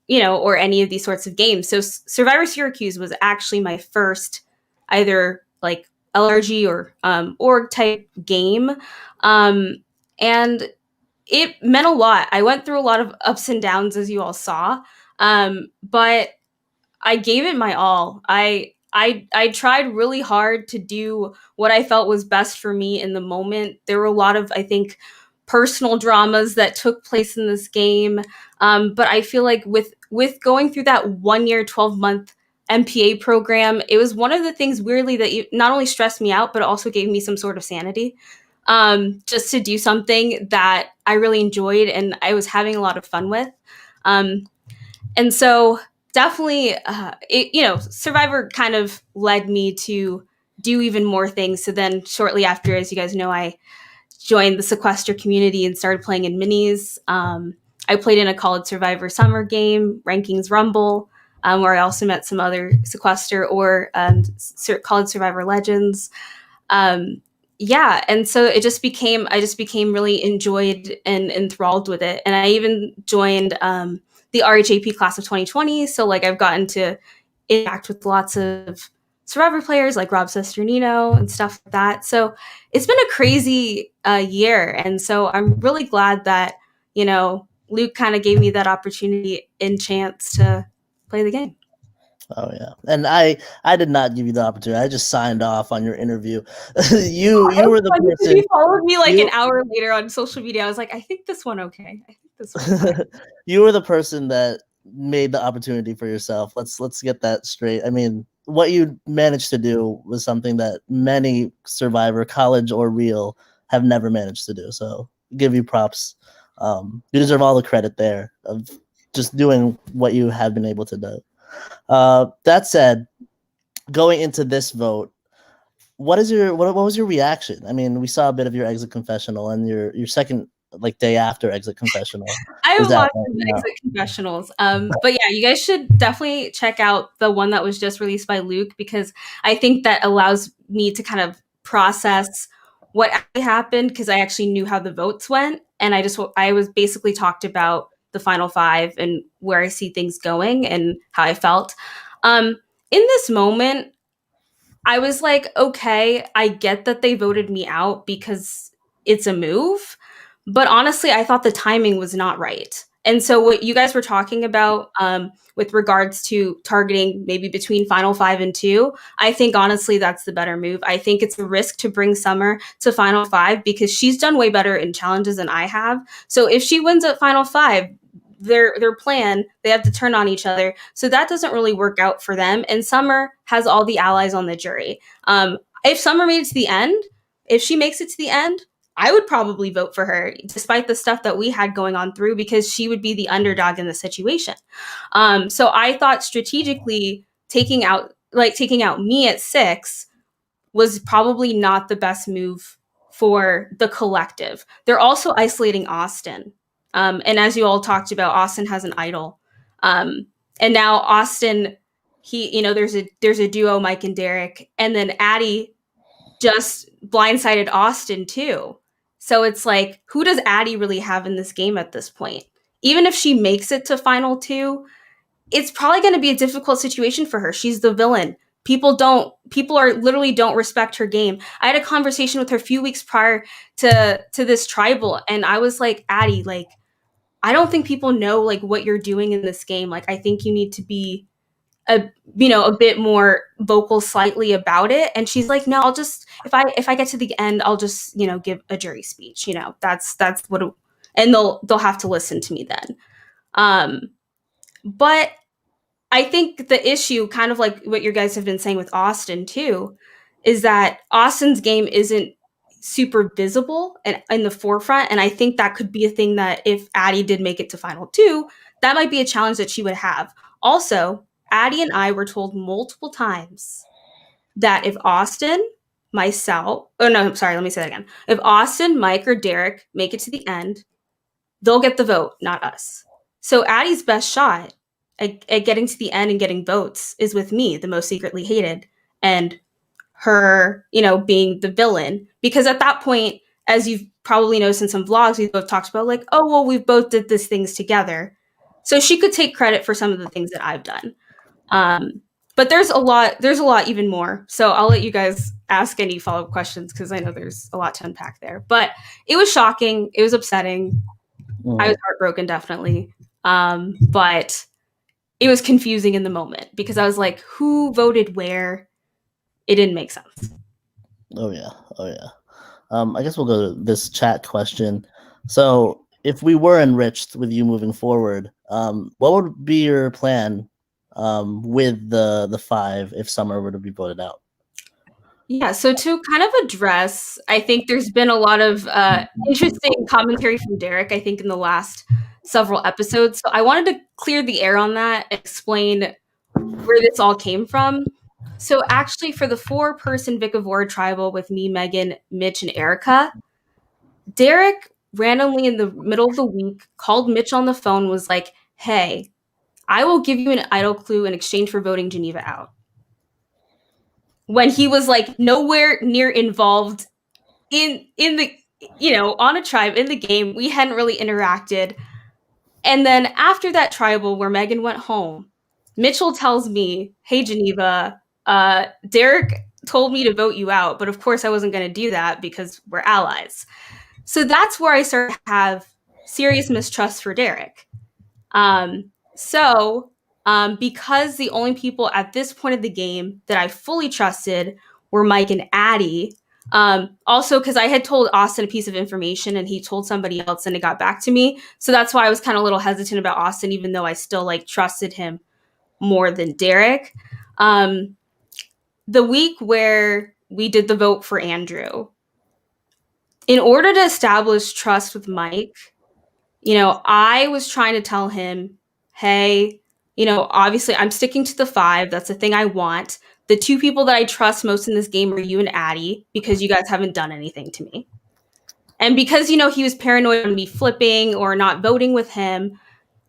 or any of these sorts of games. So Survivor Syracuse was actually my first either like LRG or org type game. And it meant a lot. I went through a lot of ups and downs, as you all saw. But I gave it my all. I tried really hard to do what I felt was best for me in the moment. There were a lot of, I think, personal dramas that took place in this game. But I feel like with going through that 1 year, 12-month MPA program, it was one of the things weirdly that not only stressed me out, but also gave me some sort of sanity. Just to do something that I really enjoyed and I was having a lot of fun with. And so definitely, Survivor kind of led me to do even more things. So then shortly after, as you guys know, I joined the Sequester community and started playing in minis. I played in a College Survivor summer game, Rankings Rumble, where I also met some other Sequester or College Survivor legends. And so I just became really enjoyed and enthralled with it. And I even joined the RHAP class of 2020. So like I've gotten to interact with lots of Survivor players like Rob Sesternino and stuff like that. So it's been a crazy year. And so I'm really glad that, Luke kind of gave me that opportunity and chance to play the game. Oh yeah, and I did not give you the opportunity. I just signed off on your interview. you were the person. You followed me like an hour later on social media. I was like, I think this one okay. I think this one. You were the person that made the opportunity for yourself. Let's get that straight. I mean, what you managed to do was something that many Survivor, college or real, have never managed to do. So give you props. You deserve all the credit there of just doing what you have been able to do. That said, going into this vote, what was your reaction? I mean, we saw a bit of your exit confessional and your second day after exit confessional. I haven't watched the exit confessionals. But yeah, you guys should definitely check out the one that was just released by Luke, because I think that allows me to kind of process what actually happened, because I actually knew how the votes went, and I was basically talked about the final five and where I see things going and how I felt. In this moment, I was like, okay, I get that they voted me out because it's a move. But honestly, I thought the timing was not right. And so what you guys were talking about with regards to targeting maybe between final 5 and 2, I think honestly that's the better move. I think it's a risk to bring Summer to final 5 because she's done way better in challenges than I have. So if she wins at final 5, their plan, they have to turn on each other. So that doesn't really work out for them. And Summer has all the allies on the jury. If Summer made it to the end, if she makes it to the end, I would probably vote for her, despite the stuff that we had going on through, because she would be the underdog in the situation. So I thought strategically taking out me at 6 was probably not the best move for the collective. They're also isolating Austin. And as you all talked about, Austin has an idol. And now Austin, there's a duo, Mike and Derek, and then Addie just blindsided Austin too. So it's like, who does Addie really have in this game at this point? Even if she makes it to final 2, it's probably going to be a difficult situation for her. She's the villain. People literally don't respect her game. I had a conversation with her a few weeks prior to this tribal, and I was like, Addie, I don't think people know what you're doing in this game. I think you need to be a bit more vocal slightly about it. And she's like, no, I'll just, if I get to the end, I'll just, give a jury speech, that's what, and they'll have to listen to me then. But I think the issue, kind of like what you guys have been saying with Austin too, is that Austin's game isn't super visible and in the forefront. And I think that could be a thing that if Addie did make it to final 2, that might be a challenge that she would have. Also, Addie and I were told multiple times that if Austin, myself, oh no, sorry, let me say that again. If Austin, Mike, or Derek make it to the end, they'll get the vote, not us. So Addie's best shot at getting to the end and getting votes is with me, the most secretly hated, and her, being the villain. Because at that point, as you've probably noticed in some vlogs, we've both talked about oh, well, we've both did these things together. So she could take credit for some of the things that I've done. But there's a lot even more. So I'll let you guys ask any follow-up questions because I know there's a lot to unpack there. But it was shocking. It was upsetting. I was heartbroken, definitely. But it was confusing in the moment because I was like, who voted where? It didn't make sense. Oh yeah. I guess we'll go to this chat question. So if we were enriched with you moving forward, what would be your plan with the five if Summer were to be voted out? Yeah, so to kind of address, I think there's been a lot of interesting commentary from Derek, I think, in the last several episodes. So I wanted to clear the air on that and explain where this all came from. So actually, for the 4-person Vicavora tribal with me, Megan, Mitch, and Erica, Derek randomly in the middle of the week called Mitch on the phone, was like, "Hey, I will give you an idol clue in exchange for voting Geneva out." When he was like nowhere near involved in the, on a tribe in the game, we hadn't really interacted. And then after that tribal where Megan went home, Mitchell tells me, "Hey Geneva, Derek told me to vote you out, but of course I wasn't going to do that because we're allies." So that's where I started to have serious mistrust for Derek. Because the only people at this point of the game that I fully trusted were Mike and Addie. Also, because I had told Austin a piece of information and he told somebody else and it got back to me. So that's why I was kind of a little hesitant about Austin, even though I still trusted him more than Derek. The week where we did the vote for Andrew, in order to establish trust with Mike, I was trying to tell him, "Hey, obviously I'm sticking to the 5. That's the thing I want. The 2 people that I trust most in this game are you and Addie because you guys haven't done anything to me." And because, he was paranoid on me flipping or not voting with him,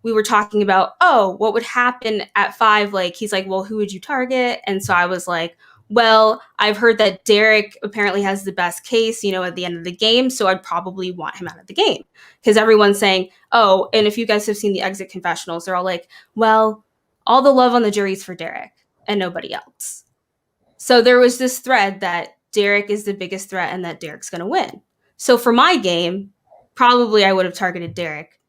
we were talking about, what would happen at 5? He's like, "Well, who would you target?" And so I was like, "Well, I've heard that Derek apparently has the best case, at the end of the game. So I'd probably want him out of the game." Because everyone's saying, and if you guys have seen the exit confessionals, they're all like, "Well, all the love on the jury's for Derek and nobody else." So there was this thread that Derek is the biggest threat and that Derek's going to win. So for my game, probably I would have targeted Derek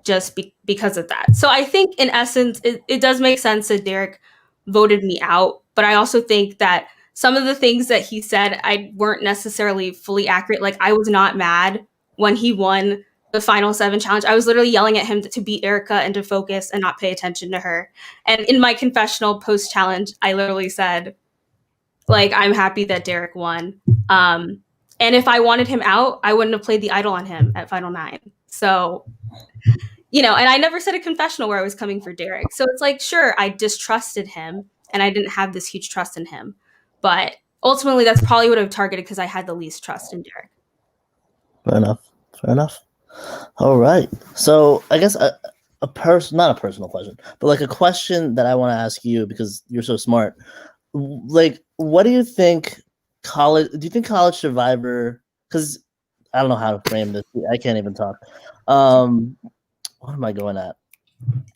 just because of that. So I think in essence, it does make sense that Derek voted me out. But I also think that some of the things that he said I weren't necessarily fully accurate. I was not mad when he won the final 7 challenge. I was literally yelling at him to beat Erica and to focus and not pay attention to her. And in my confessional post challenge, I literally said, I'm happy that Derek won. And if I wanted him out, I wouldn't have played the idol on him at Final 9. So, and I never said a confessional where I was coming for Derek. So it's sure, I distrusted him and I didn't have this huge trust in him. But ultimately, that's probably what I've targeted because I had the least trust in Derek. Fair enough. All right. So I guess not a personal question, but a question that I want to ask you because you're so smart. What do you think do you think College Survivor, because I don't know how to frame this. I can't even talk. What am I going at?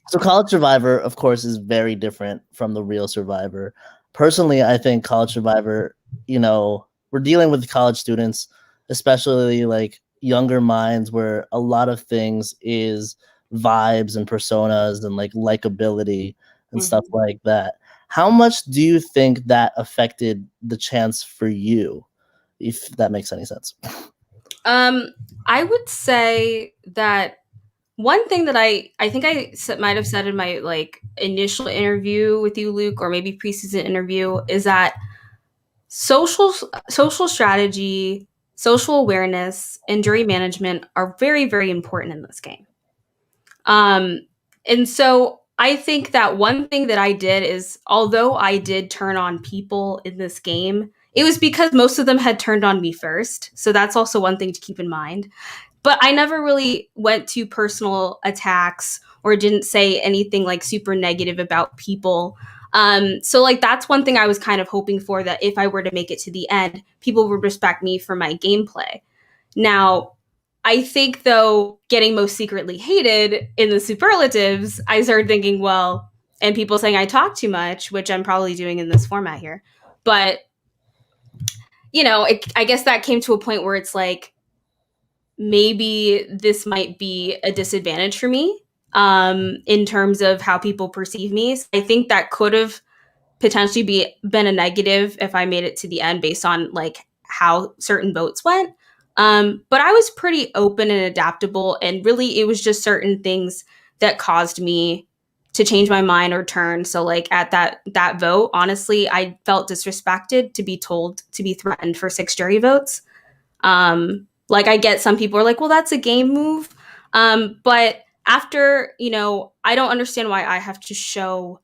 So College Survivor, of course, is very different from the real Survivor. Personally, I think College Survivor, we're dealing with college students, especially younger minds, where a lot of things is vibes and personas and likability and stuff like that. How much do you think that affected the chance for you, if that makes any sense? I would say that one thing that I think I might have said in my initial interview with you, Luke, or maybe preseason interview, is that social strategy, social awareness, and jury management are very, very important in this game. And so I think that one thing that I did is, although I did turn on people in this game, it was because most of them had turned on me first. So that's also one thing to keep in mind. But I never really went to personal attacks or didn't say anything super negative about people. So that's one thing I was kind of hoping for, that if I were to make it to the end, people would respect me for my gameplay. Now, I think, though, getting most secretly hated in the superlatives, I started thinking, well, and people saying I talk too much, which I'm probably doing in this format here. But, I guess that came to a point where it's maybe this might be a disadvantage for me in terms of how people perceive me. So I think that could have potentially been a negative if I made it to the end based on how certain votes went. But I was pretty open and adaptable, and really it was just certain things that caused me to change my mind or turn. So like at that vote, honestly, I felt disrespected to be told to be threatened for 6 jury votes. Like I get some people are like, well, that's a game move. But after, I don't understand why I have to show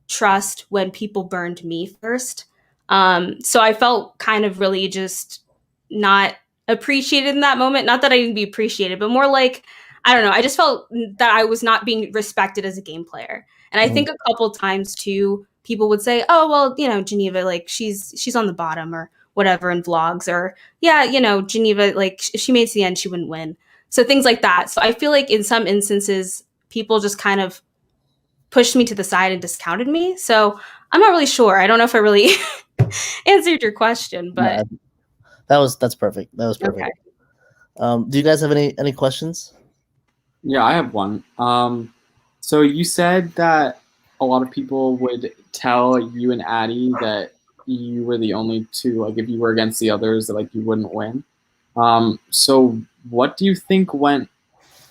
trust when people burned me first. So I felt kind of really just not appreciated in that moment. Not that I didn't be appreciated, but more like, I don't know. I just felt that I was not being respected as a game player. And I think a couple times too, people would say, "Oh, well, Geneva, like she's on the bottom or whatever in vlogs, or yeah, Geneva, like if she made it to the end, she wouldn't win." So things like that. So I feel like in some instances, people just kind of pushed me to the side and discounted me. So I'm not really sure. I don't know if I really answered your question, but That's perfect. That was perfect. okay. Do you guys have any questions? Yeah, I have one. So you said that a lot of people would tell you and Addie that you were the only two, like if you were against the others, that like you wouldn't win. So what do you think went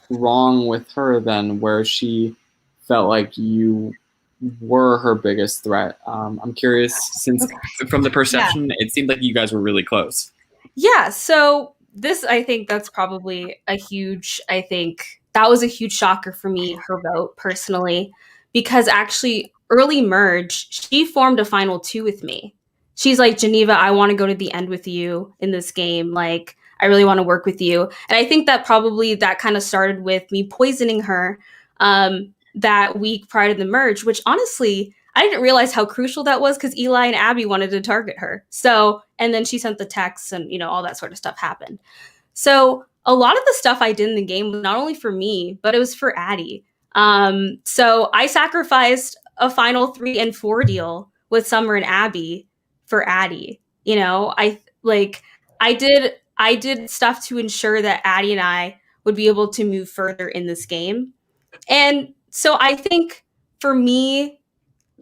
wrong with her then, where she felt like you were her biggest threat? I'm curious, since from the perception, it seemed like you guys were really close. Yeah, so I think that's probably that was a huge shocker for me, her vote personally, because actually early merge, she formed a final 2 with me. She's like, Geneva, I want to go to the end with you in this game. Like, I really want to work with you. And I think that probably that kind of started with me poisoning her that week prior to the merge, which honestly, I didn't realize how crucial that was because Eli and Abby wanted to target her. So, and then she sent the texts and, all that sort of stuff happened. So a lot of the stuff I did in the game was not only for me, but it was for Addie. So I sacrificed a final 3 and 4 deal with Summer and Abby for Addie. I did stuff to ensure that Addie and I would be able to move further in this game. And so I think for me,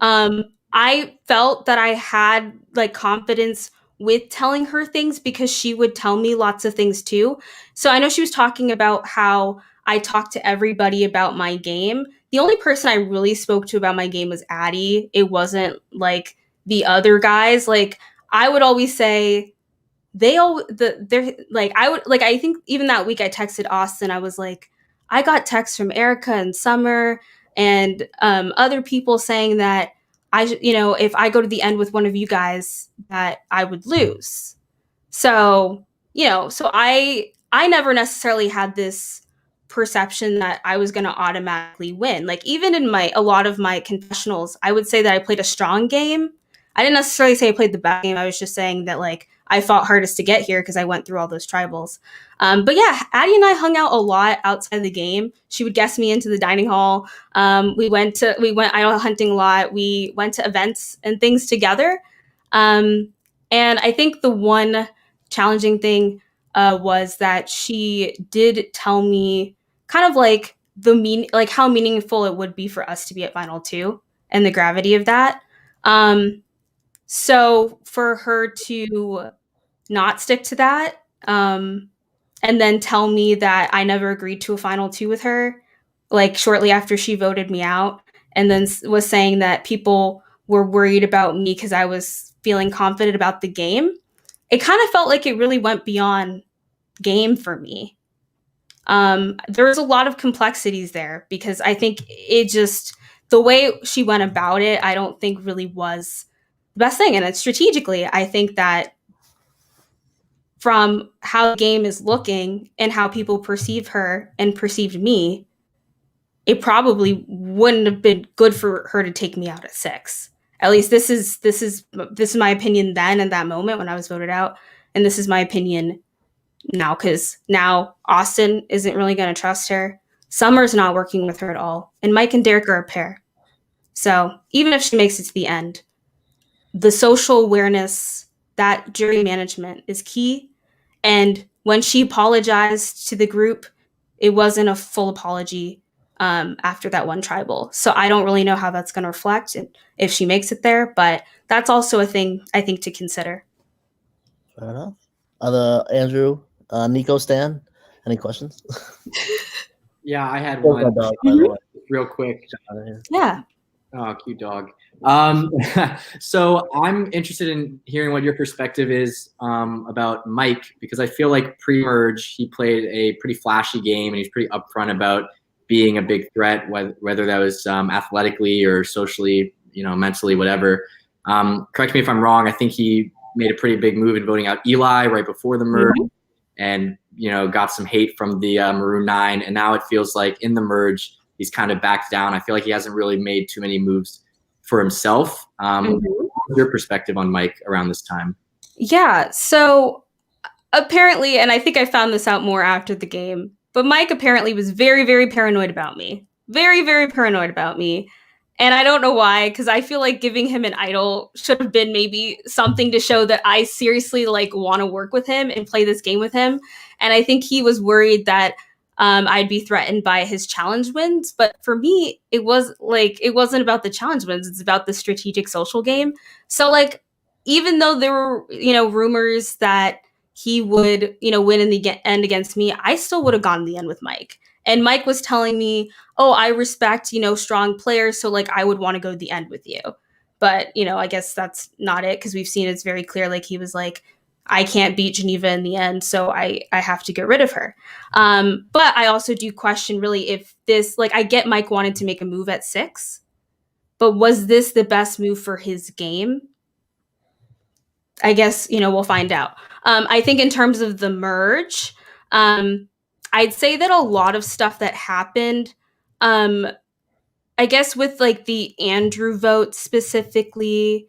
I felt that I had like confidence with telling her things because she would tell me lots of things too. So I know she was talking about how I talked to everybody about my game. The only person I really spoke to about my game was Addie. It wasn't like the other guys. Like I would always say they're like I think even that week I texted Austin. I was like, I got texts from Erica and Summer and other people saying that if I go to the end with one of you guys, that I would lose. So, so I never necessarily had this perception that I was going to automatically win. Like even in a lot of my confessionals, I would say that I played a strong game. I didn't necessarily say I played the best game. I was just saying that like I fought hardest to get here because I went through all those tribals. But yeah, Addie and I hung out a lot outside the game. She would guest me into the dining hall. We went idol hunting a lot. We went to events and things together. And I think the one challenging thing was that she did tell me kind of like like how meaningful it would be for us to be at final 2 and the gravity of that. So for her to not stick to that, and then tell me that I never agreed to a final 2 with her, like shortly after she voted me out, and then was saying that people were worried about me because I was feeling confident about the game. It kind of felt like it really went beyond game for me. There was a lot of complexities there because I think the way she went about it, I don't think really was the best thing. And strategically, I think that from how the game is looking and how people perceive her and perceived me, it probably wouldn't have been good for her to take me out at 6. At least this is my opinion then in that moment when I was voted out, and this is my opinion now because now Austin isn't really going to trust her. Summer's not working with her at all, and Mike and Derek are a pair. So even if she makes it to the end, the social awareness, that jury management is key. And when she apologized to the group, it wasn't a full apology after that one tribal. So I don't really know how that's going to reflect if she makes it there, but that's also a thing I think to consider. Fair enough. Andrew, Nico Stan, any questions? Yeah, I had There's my one dog, by the way. real quick. Out of here. Yeah. Oh, cute dog. So I'm interested in hearing what your perspective is about Mike, because I feel like pre-merge he played a pretty flashy game and he's pretty upfront about being a big threat, whether that was athletically or socially, mentally, whatever. Correct me if I'm wrong. I think he made a pretty big move in voting out Eli right before the merge, and got some hate from the Maroon 9, and now it feels like in the merge he's kind of backed down. I feel like he hasn't really made too many moves for himself. What's your perspective on Mike around this time? Yeah, so apparently, and I think I found this out more after the game, but Mike apparently was very, very paranoid about me. Very, very paranoid about me. And I don't know why, because I feel like giving him an idol should have been maybe something to show that I seriously want to work with him and play this game with him. And I think he was worried that I'd be threatened by his challenge wins. But for me, it wasn't about the challenge wins. It's about the strategic social game. So even though there were, rumors that he would, win in the end against me, I still would have gone in the end with Mike. And Mike was telling me, oh, I respect, strong players. So I would want to go to the end with you. But, I guess that's not it, because we've seen it's very clear. He was like, I can't beat Geneva in the end, so I have to get rid of her. But I also do question really if this, I get Mike wanted to make a move at 6, but was this the best move for his game? I guess, we'll find out. I think in terms of the merge, I'd say that a lot of stuff that happened, I guess with the Andrew vote specifically,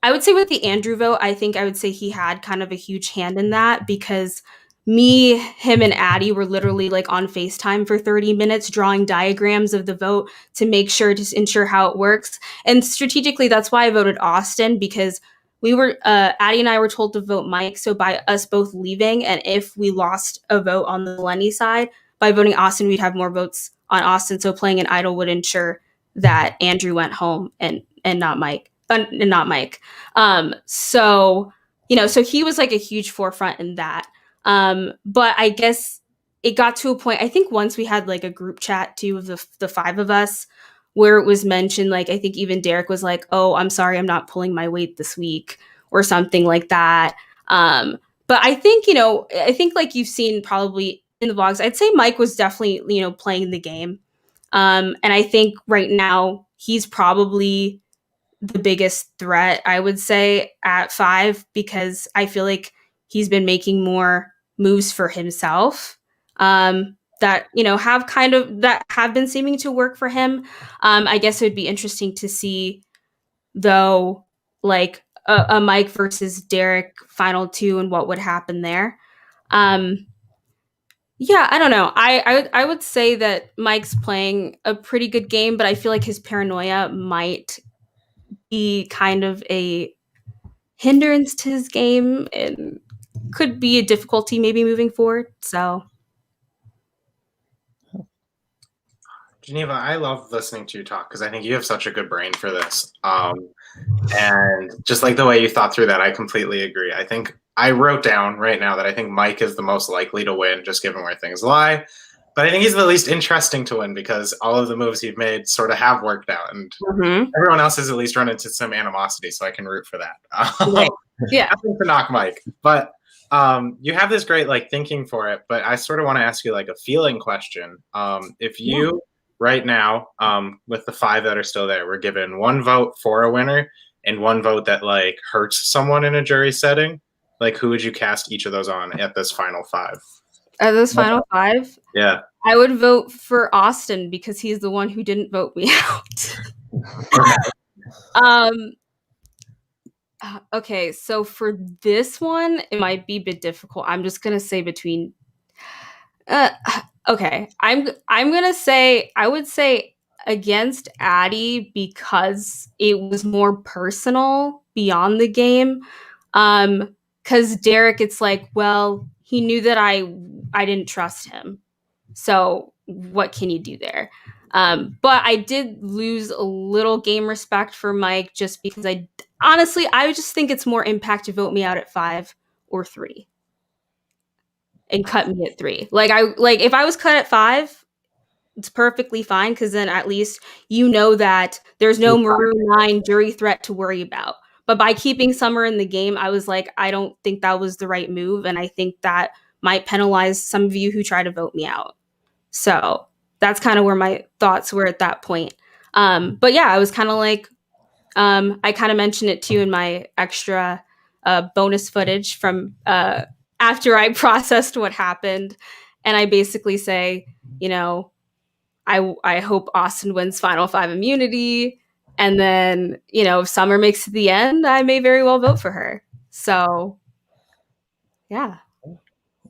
I would say with the Andrew vote, I think I would say he had kind of a huge hand in that, because me, him, and Addie were literally on FaceTime for 30 minutes drawing diagrams of the vote to make sure to ensure how it works. And strategically, that's why I voted Austin, because we were Addie and I were told to vote Mike. So by us both leaving, and if we lost a vote on the Lenny side, by voting Austin, we'd have more votes on Austin. So playing an idol would ensure that Andrew went home and not Mike. So he was a huge forefront in that. But I guess it got to a point, I think once we had a group chat too of the 5 of us, where it was mentioned, I think even Derek was like, oh, I'm sorry, I'm not pulling my weight this week, or something like that. But I think, you've seen probably in the vlogs, I'd say Mike was definitely, playing the game. And I think right now he's probably the biggest threat, I would say, at 5, because I feel like he's been making more moves for himself that have been seeming to work for him. I guess it would be interesting to see, though, a Mike versus Derek final 2 and what would happen there. Yeah, I don't know. I would say that Mike's playing a pretty good game, but I feel like his paranoia might be kind of a hindrance to his game and could be a difficulty maybe moving forward. So, Geneva, I love listening to you talk because I think you have such a good brain for this. And just the way you thought through that, I completely agree. I think I wrote down right now that I think Mike is the most likely to win, just given where things lie. But I think he's the least interesting to win, because all of the moves he's made sort of have worked out, and everyone else has at least run into some animosity, so I can root for that. right. Yeah. Nothing to knock Mike, but you have this great thinking for it. But I sort of want to ask you a feeling question. If you right now, with the 5 that are still there, we're given 1 vote for a winner and 1 vote that hurts someone in a jury setting, who would you cast each of those on at this final 5? At this final 5? Yeah. I would vote for Austin, because he's the one who didn't vote me out. Okay, so for this one, it might be a bit difficult. I'm just gonna say between. Okay, I'm gonna say I would say against Addie, because it was more personal beyond the game. Because Derek, it's well, he knew that I didn't trust him, so what can you do there? But I did lose a little game respect for Mike, just because I just think it's more impact to vote me out at 5 or 3 and cut me at 3. Like if I was cut at 5, it's perfectly fine because then at least you know that there's no Maroon 9 jury threat to worry about. But by keeping Summer in the game, I was like, I don't think that was the right move. And I think that might penalize some of you who try to vote me out. So that's kind of where my thoughts were at that point. But yeah, I was kind of like, I kind of mentioned it too in my extra bonus footage from after I processed what happened. And I basically say, you know, I hope Austin wins Final 5 immunity. And then, you know, if Summer makes it to the end, I may very well vote for her. So, yeah.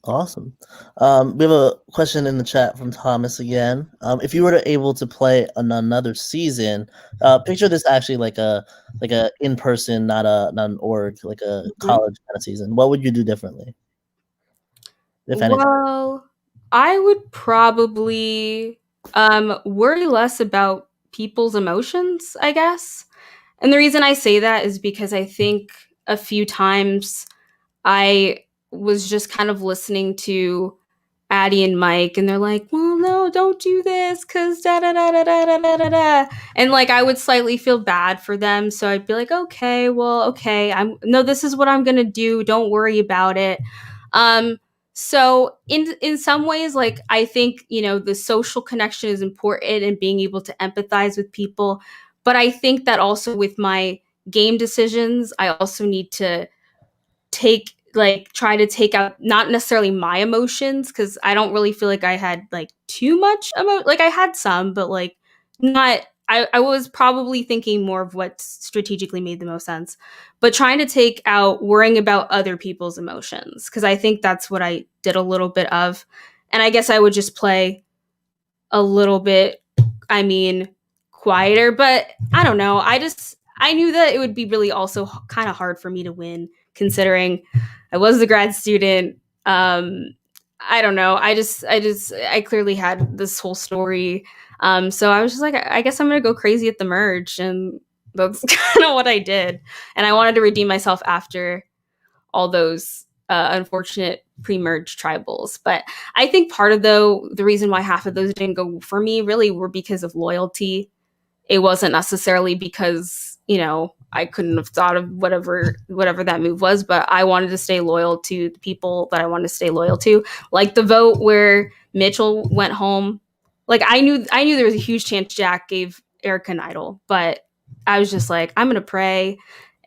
Awesome. We have a question in the chat from Thomas again. If you were able to play another season, picture this actually like a in person, not an org, like a college kind of season. What would you do differently, if anything? Well, I would probably worry less about people's emotions, I guess. And the reason I say that is because I think a few times I was just kind of listening to Addie and Mike, and they're like, "Well, no, don't do this, cause da da da da da da da da da," and like I would slightly feel bad for them, so I'd be like, "Okay, well, okay, this is what I'm gonna do. Don't worry about it." So in some ways, like I think the social connection is important and being able to empathize with people, but I think that also with my game decisions, I also need to try to take out not necessarily my emotions because I don't really feel like I had like too much like I had some, but like not. I was probably thinking more of what strategically made the most sense, but trying to take out worrying about other people's emotions because I think that's what I did a little bit of, and I guess I would just play a little bit. I mean, quieter, but I don't know. I knew that it would be really also kind of hard for me to win considering I was a grad student. I don't know. I clearly had this whole story. So I was just like, I guess I'm gonna go crazy at the merge, and that's kind of what I did. And I wanted to redeem myself after all those unfortunate pre-merge tribals. But I think part of the reason why half of those didn't go for me really were because of loyalty. It wasn't necessarily because I couldn't have thought of whatever that move was, but I wanted to stay loyal to the people that I wanted to stay loyal to. Like the vote where Mitchell went home, like I knew there was a huge chance Jack gave Erica an idol, but I was just like, I'm gonna pray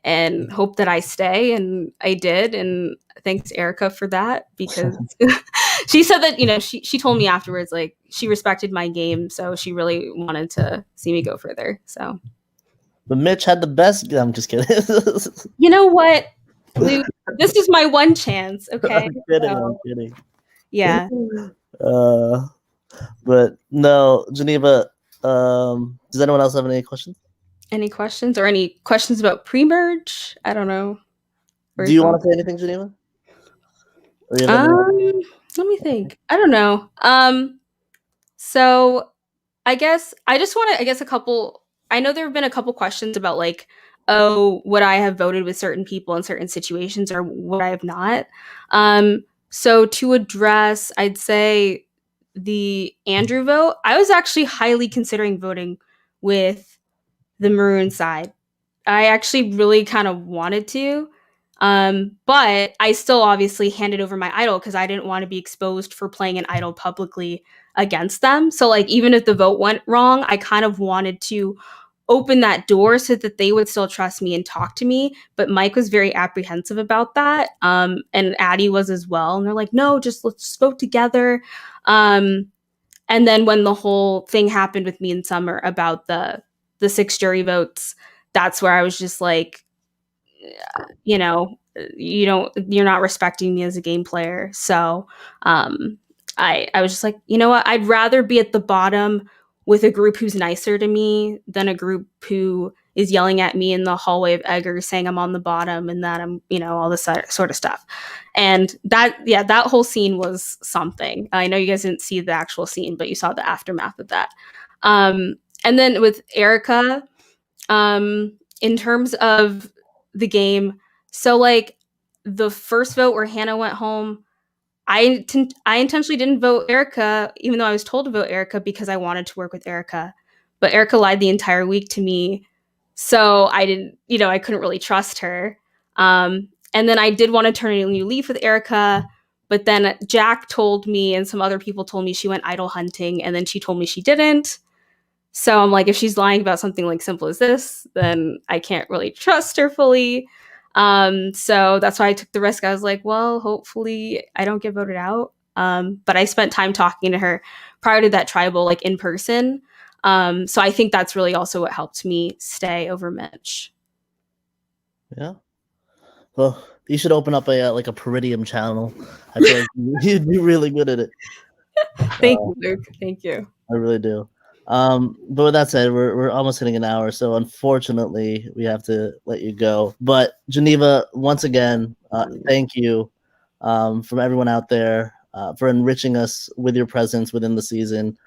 and hope that I stay, and I did, and thanks Erica for that because she said that she told me afterwards like she respected my game, so she really wanted to see me go further. So, but Mitch had the best. I'm just kidding. you know what, Luke? This is my one chance. Okay, I'm kidding. Yeah. But no, Geneva. Does anyone else have any questions? Any questions or any questions about pre-merge? I don't know. Do you want to say anything, Geneva? Let me think. I don't know. So I guess I just want to. I couple. I know there have been a couple questions about like, oh, would I have voted with certain people in certain situations, or would I have not? So to address, I'd say the Andrew vote. I was actually highly considering voting with the Maroon side. I actually really kind of wanted to. But I still obviously handed over my idol because I didn't want to be exposed for playing an idol publicly against them. So like even if the vote went wrong, I kind of wanted to open that door so that they would still trust me and talk to me. But Mike was very apprehensive about that. And Addie was as well. And they're like, no, let's vote together. And then when the whole thing happened with me in Summer about the 6 jury votes, that's where I was just like, you're not respecting me as a game player. So I was just like, you know what? I'd rather be at the bottom with a group who's nicer to me than a group who is yelling at me in the hallway of Egger saying I'm on the bottom and that I'm, all this sort of stuff. And that whole scene was something. I know you guys didn't see the actual scene, but you saw the aftermath of that. And then with Erica, in terms of the game, so like the first vote where Hannah went home, I intentionally didn't vote Erica, even though I was told to vote Erica because I wanted to work with Erica. But Erica lied the entire week to me. So I didn't, I couldn't really trust her. And then I did want to turn a new leaf with Erica. But then Jack told me and some other people told me she went idol hunting. And then she told me she didn't. So I'm like, if she's lying about something like simple as this, then I can't really trust her fully. So that's why I took the risk. I was like, well, hopefully I don't get voted out. But I spent time talking to her prior to that tribal, like in person. So I think that's really also what helped me stay over Mitch. Yeah. Well, you should open up a like a Peridium channel. I feel like you'd be really good at it. Thank you, Luke. Thank you. I really do. But with that said, we're almost hitting an hour, so unfortunately we have to let you go. But Geneva, once again, thank you from everyone out there for enriching us with your presence within the season.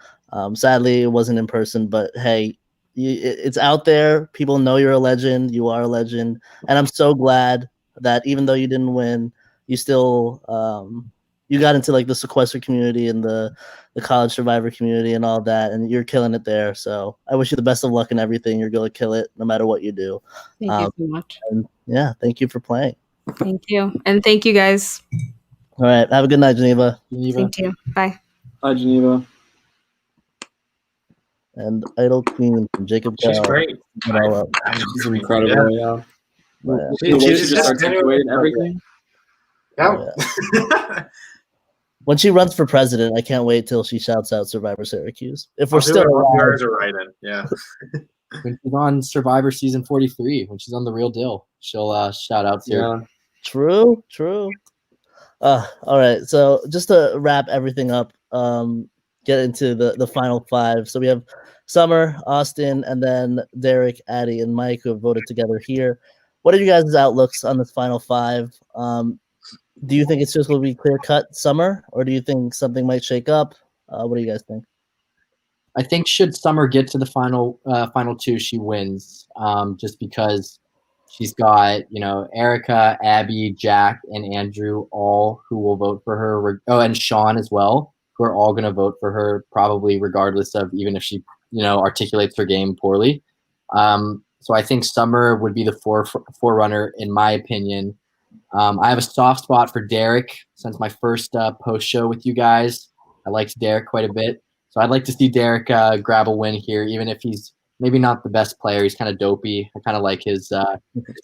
Sadly, it wasn't in person, but hey, it's out there. People know you're a legend. You are a legend, and I'm so glad that even though you didn't win, you still you got into like the sequester community and the college survivor community and all that, and you're killing it there. So I wish you the best of luck in everything. You're going to kill it no matter what you do. Thank you so much. And yeah, thank you for playing. Thank you. And thank you guys. All right. Have a good night, Geneva. Same to you. Bye. Bye, Geneva. And Idol Queen from Jacob. She's great. She's incredible. Yeah. She's just just articulating everything. Yeah. When she runs for president, I can't wait till she shouts out Syrvivor Syracuse. If we're still alive, yeah. When she's on Survivor season 43, when she's on The Real Deal, she'll shout out to her. True. All right. So just to wrap everything up, get into the final five. So we have Summer, Austin, and then Derek, Addie, and Mike who have voted together here. What are you guys' outlooks on this final five? Do you think it's just going to be clear cut Summer, or do you think something might shake up? What do you guys think? I think should Summer get to the final two, she wins. Just because she's got Erica, Abby, Jack, and Andrew all who will vote for her. And Sean as well, who are all going to vote for her probably regardless of even if she articulates her game poorly. So I think Summer would be the forerunner in my opinion. I have a soft spot for Derek since my first post show with you guys. I liked Derek quite a bit. So I'd like to see Derek grab a win here, even if he's maybe not the best player. He's kind of dopey. I kind of like his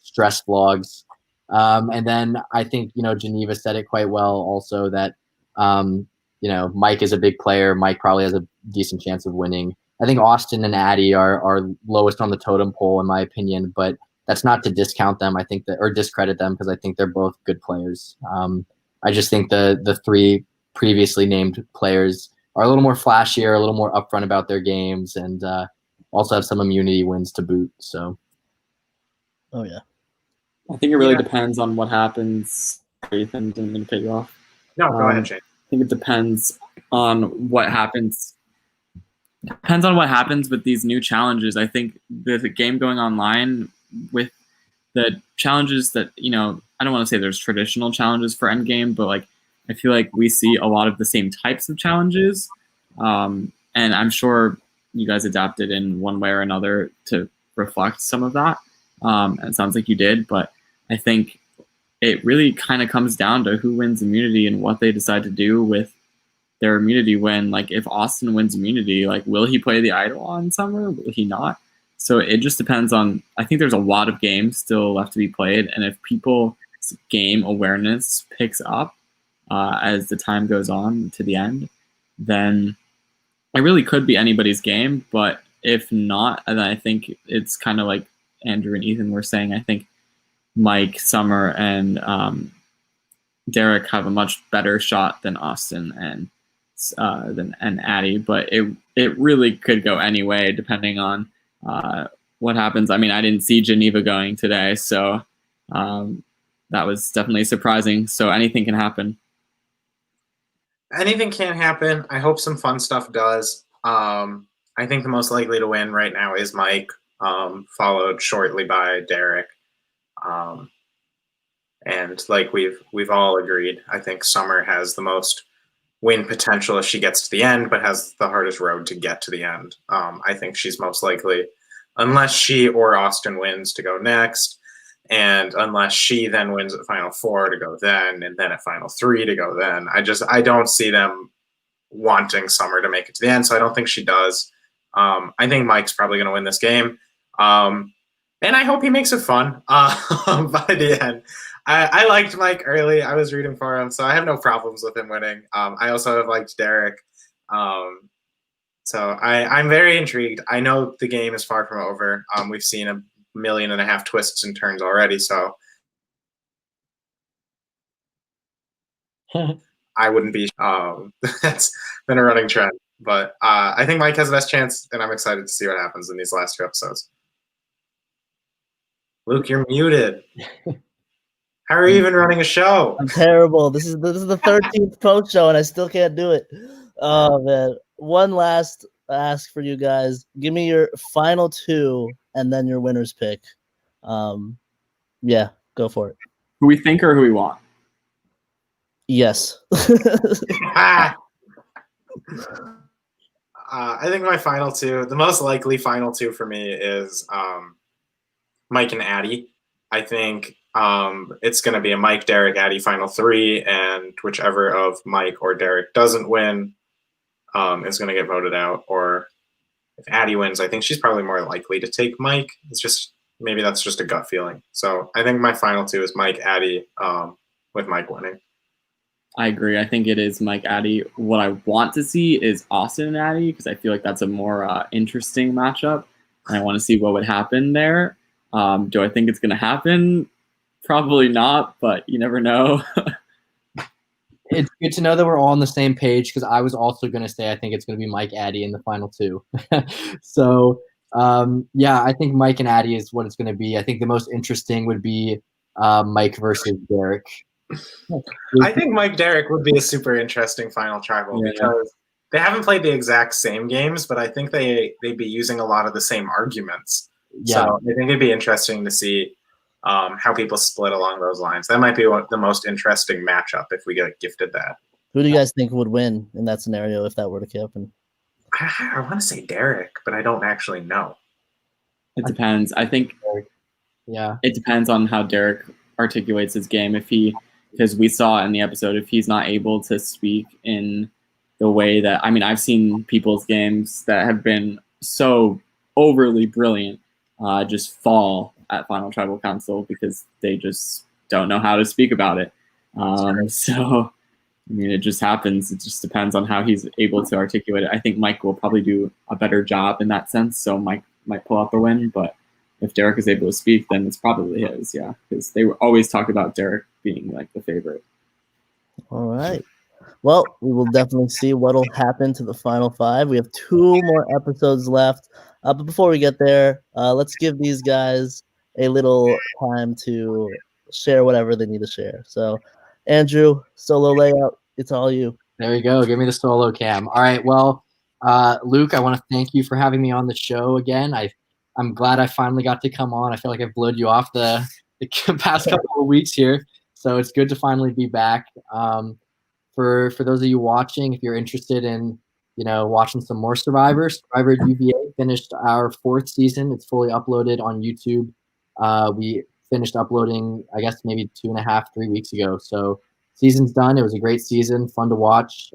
stress vlogs. And then I think, Geneva said it quite well also that, Mike is a big player. Mike probably has a decent chance of winning. I think Austin and Addie are lowest on the totem pole in my opinion, but that's not to discount them. I think or discredit them because I think they're both good players. I just think the three previously named players are a little more flashier, a little more upfront about their games, and also have some immunity wins to boot. So, oh yeah, I think it really depends on what happens. Ethan, didn't mean to cut you off. No, go ahead, Jake. I think it depends on what happens. Depends on what happens with these new challenges. I think the game going online with the challenges that I don't want to say there's traditional challenges for endgame, but like I feel like we see a lot of the same types of challenges, and I'm sure you guys adapted in one way or another to reflect some of that. It sounds like you did, but I think it really kind of comes down to who wins immunity and what they decide to do with their immunity when, like, if Austin wins immunity, like, will he play the idol on Summer? Will he not? So it just depends on, I think there's a lot of games still left to be played. And if people's game awareness picks up as the time goes on to the end, then it really could be anybody's game. But if not, then I think it's kind of like Andrew and Ethan were saying, I think Mike, Summer, and Derek have a much better shot than Austin and Addie, but it really could go any way depending on what happens. I mean, I didn't see Geneva going today, so that was definitely surprising. So anything can happen. Anything can happen. I hope some fun stuff does. I think the most likely to win right now is Mike, followed shortly by Derek. And like we've all agreed, I think Summer has the most win potential if she gets to the end, but has the hardest road to get to the end. I think she's most likely, unless she or Austin wins, to go next, and unless she then wins at Final Four to go then, and then at Final Three to go then. I don't see them wanting Summer to make it to the end, so I don't think she does. I think Mike's probably going to win this game, and I hope he makes it fun by the end. I liked Mike early. I was rooting for him, so I have no problems with him winning. I also have liked Derek. So I'm very intrigued. I know the game is far from over. We've seen 1.5 million twists and turns already, so I wouldn't be. That's been a running trend. But I think Mike has the best chance, and I'm excited to see what happens in these last 2 episodes. Luke, you're muted. How are you even running a show? I'm terrible. This is the 13th post show, and I still can't do it. Oh man! One last ask for you guys. Give me your final 2, and then your winner's pick. Yeah, go for it. Who we think or who we want? Yes. I think my final 2, the most likely final 2 for me is Mike and Addie. I think it's going to be a Mike, Derek, Addie final 3, and whichever of Mike or Derek doesn't win is going to get voted out. Or if Addie wins, I think she's probably more likely to take Mike. It's just maybe that's just a gut feeling. So I think my final 2 is Mike, Addie, with Mike winning. I agree. I think it is Mike, Addie. What I want to see is Austin and Addie because I feel like that's a more interesting matchup, and I want to see what would happen there. Do I think it's going to happen? Probably not, but you never know. It's good to know that we're all on the same page because I was also going to say I think it's going to be Mike, Addie in the final 2. So, yeah, I think Mike and Addie is what it's going to be. I think the most interesting would be Mike versus Derek. I think Mike Derek would be a super interesting final tribal because they haven't played the exact same games, but I think they'd be using a lot of the same arguments. Yeah. So I think it'd be interesting to see how people split along those lines. That might be the most interesting matchup if we get gifted that. Who do you guys think would win in that scenario if that were to happen? I want to say Derek, but I don't actually know. It depends. I think it depends on how Derek articulates his game. Because we saw in the episode, if he's not able to speak in the way that, I mean, I've seen people's games that have been so overly brilliant just fall at Final Tribal Council because they just don't know how to speak about it. So, I mean, it just happens. It just depends on how he's able to articulate it. I think Mike will probably do a better job in that sense, so Mike might pull out the win, but if Derek is able to speak, then it's probably his, because they always talk about Derek being like the favorite. All right. Well, we will definitely see what will happen to the final 5. We have 2 more episodes left. But before we get there, let's give these guys a little time to share whatever they need to share. So, Andrew, solo layout, it's all you. There you go. Give me the solo cam. All right. Well, Luke, I want to thank you for having me on the show again. I'm glad I finally got to come on. I feel like I've blowed you off the past couple of weeks here. So it's good to finally be back. For those of you watching, if you're interested in, watching some more Survivor at UVA finished our 4th season. It's fully uploaded on YouTube. We finished uploading, I guess, maybe 2.5, 3 weeks ago. So season's done. It was a great season, fun to watch.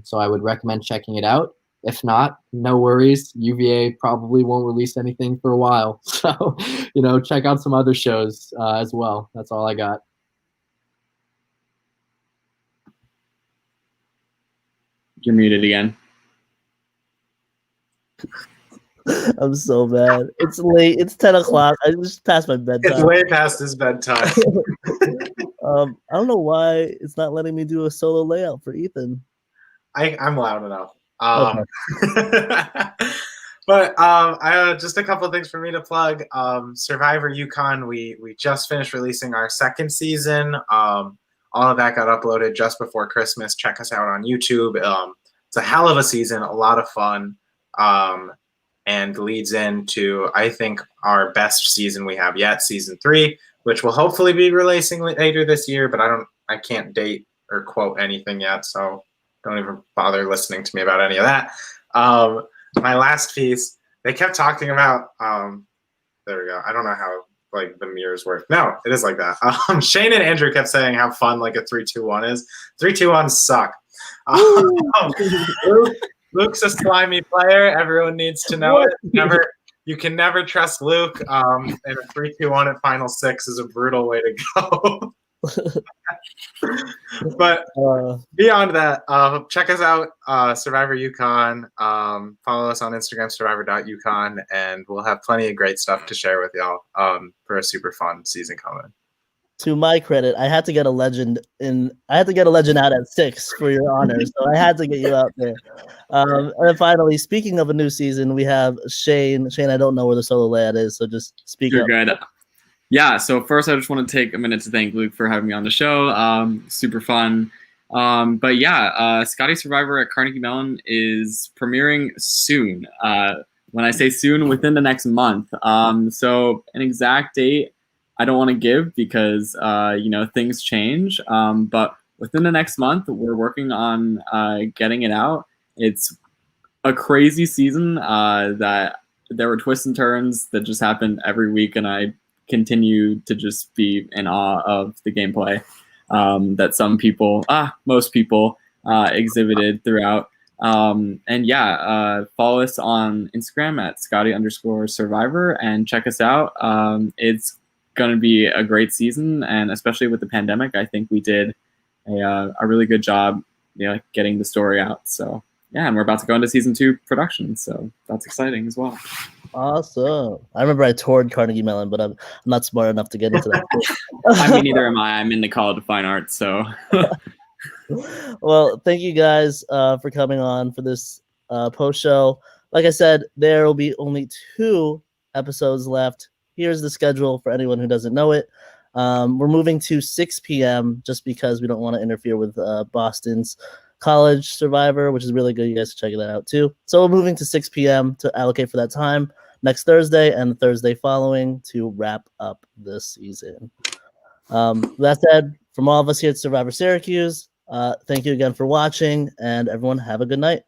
So I would recommend checking it out. If not, no worries. UVA probably won't release anything for a while. So, check out some other shows as well. That's all I got. You're muted again. I'm so bad. It's late. It's 10 o'clock. I just passed my bedtime. It's way past his bedtime. I don't know why it's not letting me do a solo layout for Ethan. I'm loud enough. Okay. But just a couple of things for me to plug. Survivor Yukon, we just finished releasing our 2nd season. All of that got uploaded just before Christmas. Check us out on YouTube. It's a hell of a season, a lot of fun, and leads into, I think, our best season we have yet, season 3, which will hopefully be releasing later this year, but I can't date or quote anything yet, so don't even bother listening to me about any of that. My last piece, they kept talking about, there we go. I don't know how like the mirrors work. No, it is like that. Shane and Andrew kept saying how fun like a 3-2-1 is. 3-2-1s suck. Luke's a slimy player. Everyone needs to know it. You can never trust Luke. And a 3-2-1 at Final Six is a brutal way to go. But beyond that, check us out, Survivor Yukon. Follow us on Instagram, survivor.yukon, and we'll have plenty of great stuff to share with y'all for a super fun season coming. To my credit, I had to get a legend out at 6 for your honor, so I had to get you out there. And finally, speaking of a new season, we have Shane. Shane, I don't know where the solo layout is, so just speak You're up. Good. Yeah, so first I just want to take a minute to thank Luke for having me on the show. Super fun. But yeah, Scotty Survivor at Carnegie Mellon is premiering soon. When I say soon, within the next month. So an exact date I don't want to give because things change. But within the next month, we're working on getting it out. It's a crazy season that there were twists and turns that just happened every week, and I continue to just be in awe of the gameplay that most people exhibited throughout. And yeah, follow us on Instagram at Scotty_Survivor and check us out. It's going to be a great season, and especially with the pandemic, I think we did a really good job, getting the story out. So yeah, and we're about to go into season 2 production, so that's exciting as well. Awesome. I remember I toured Carnegie Mellon, but I'm not smart enough to get into that. I mean, neither am I. I'm in the College of Fine Arts, so. Well, thank you guys for coming on for this post show. Like I said, there will be only 2 episodes left. Here's the schedule for anyone who doesn't know it. We're moving to 6 p.m. just because we don't want to interfere with Boston's College Survivor, which is really good. You guys should check that out too. So we're moving to 6 p.m. to allocate for that time next Thursday and the Thursday following to wrap up this season. That said, from all of us here at Survivor Syracuse, thank you again for watching, and everyone have a good night.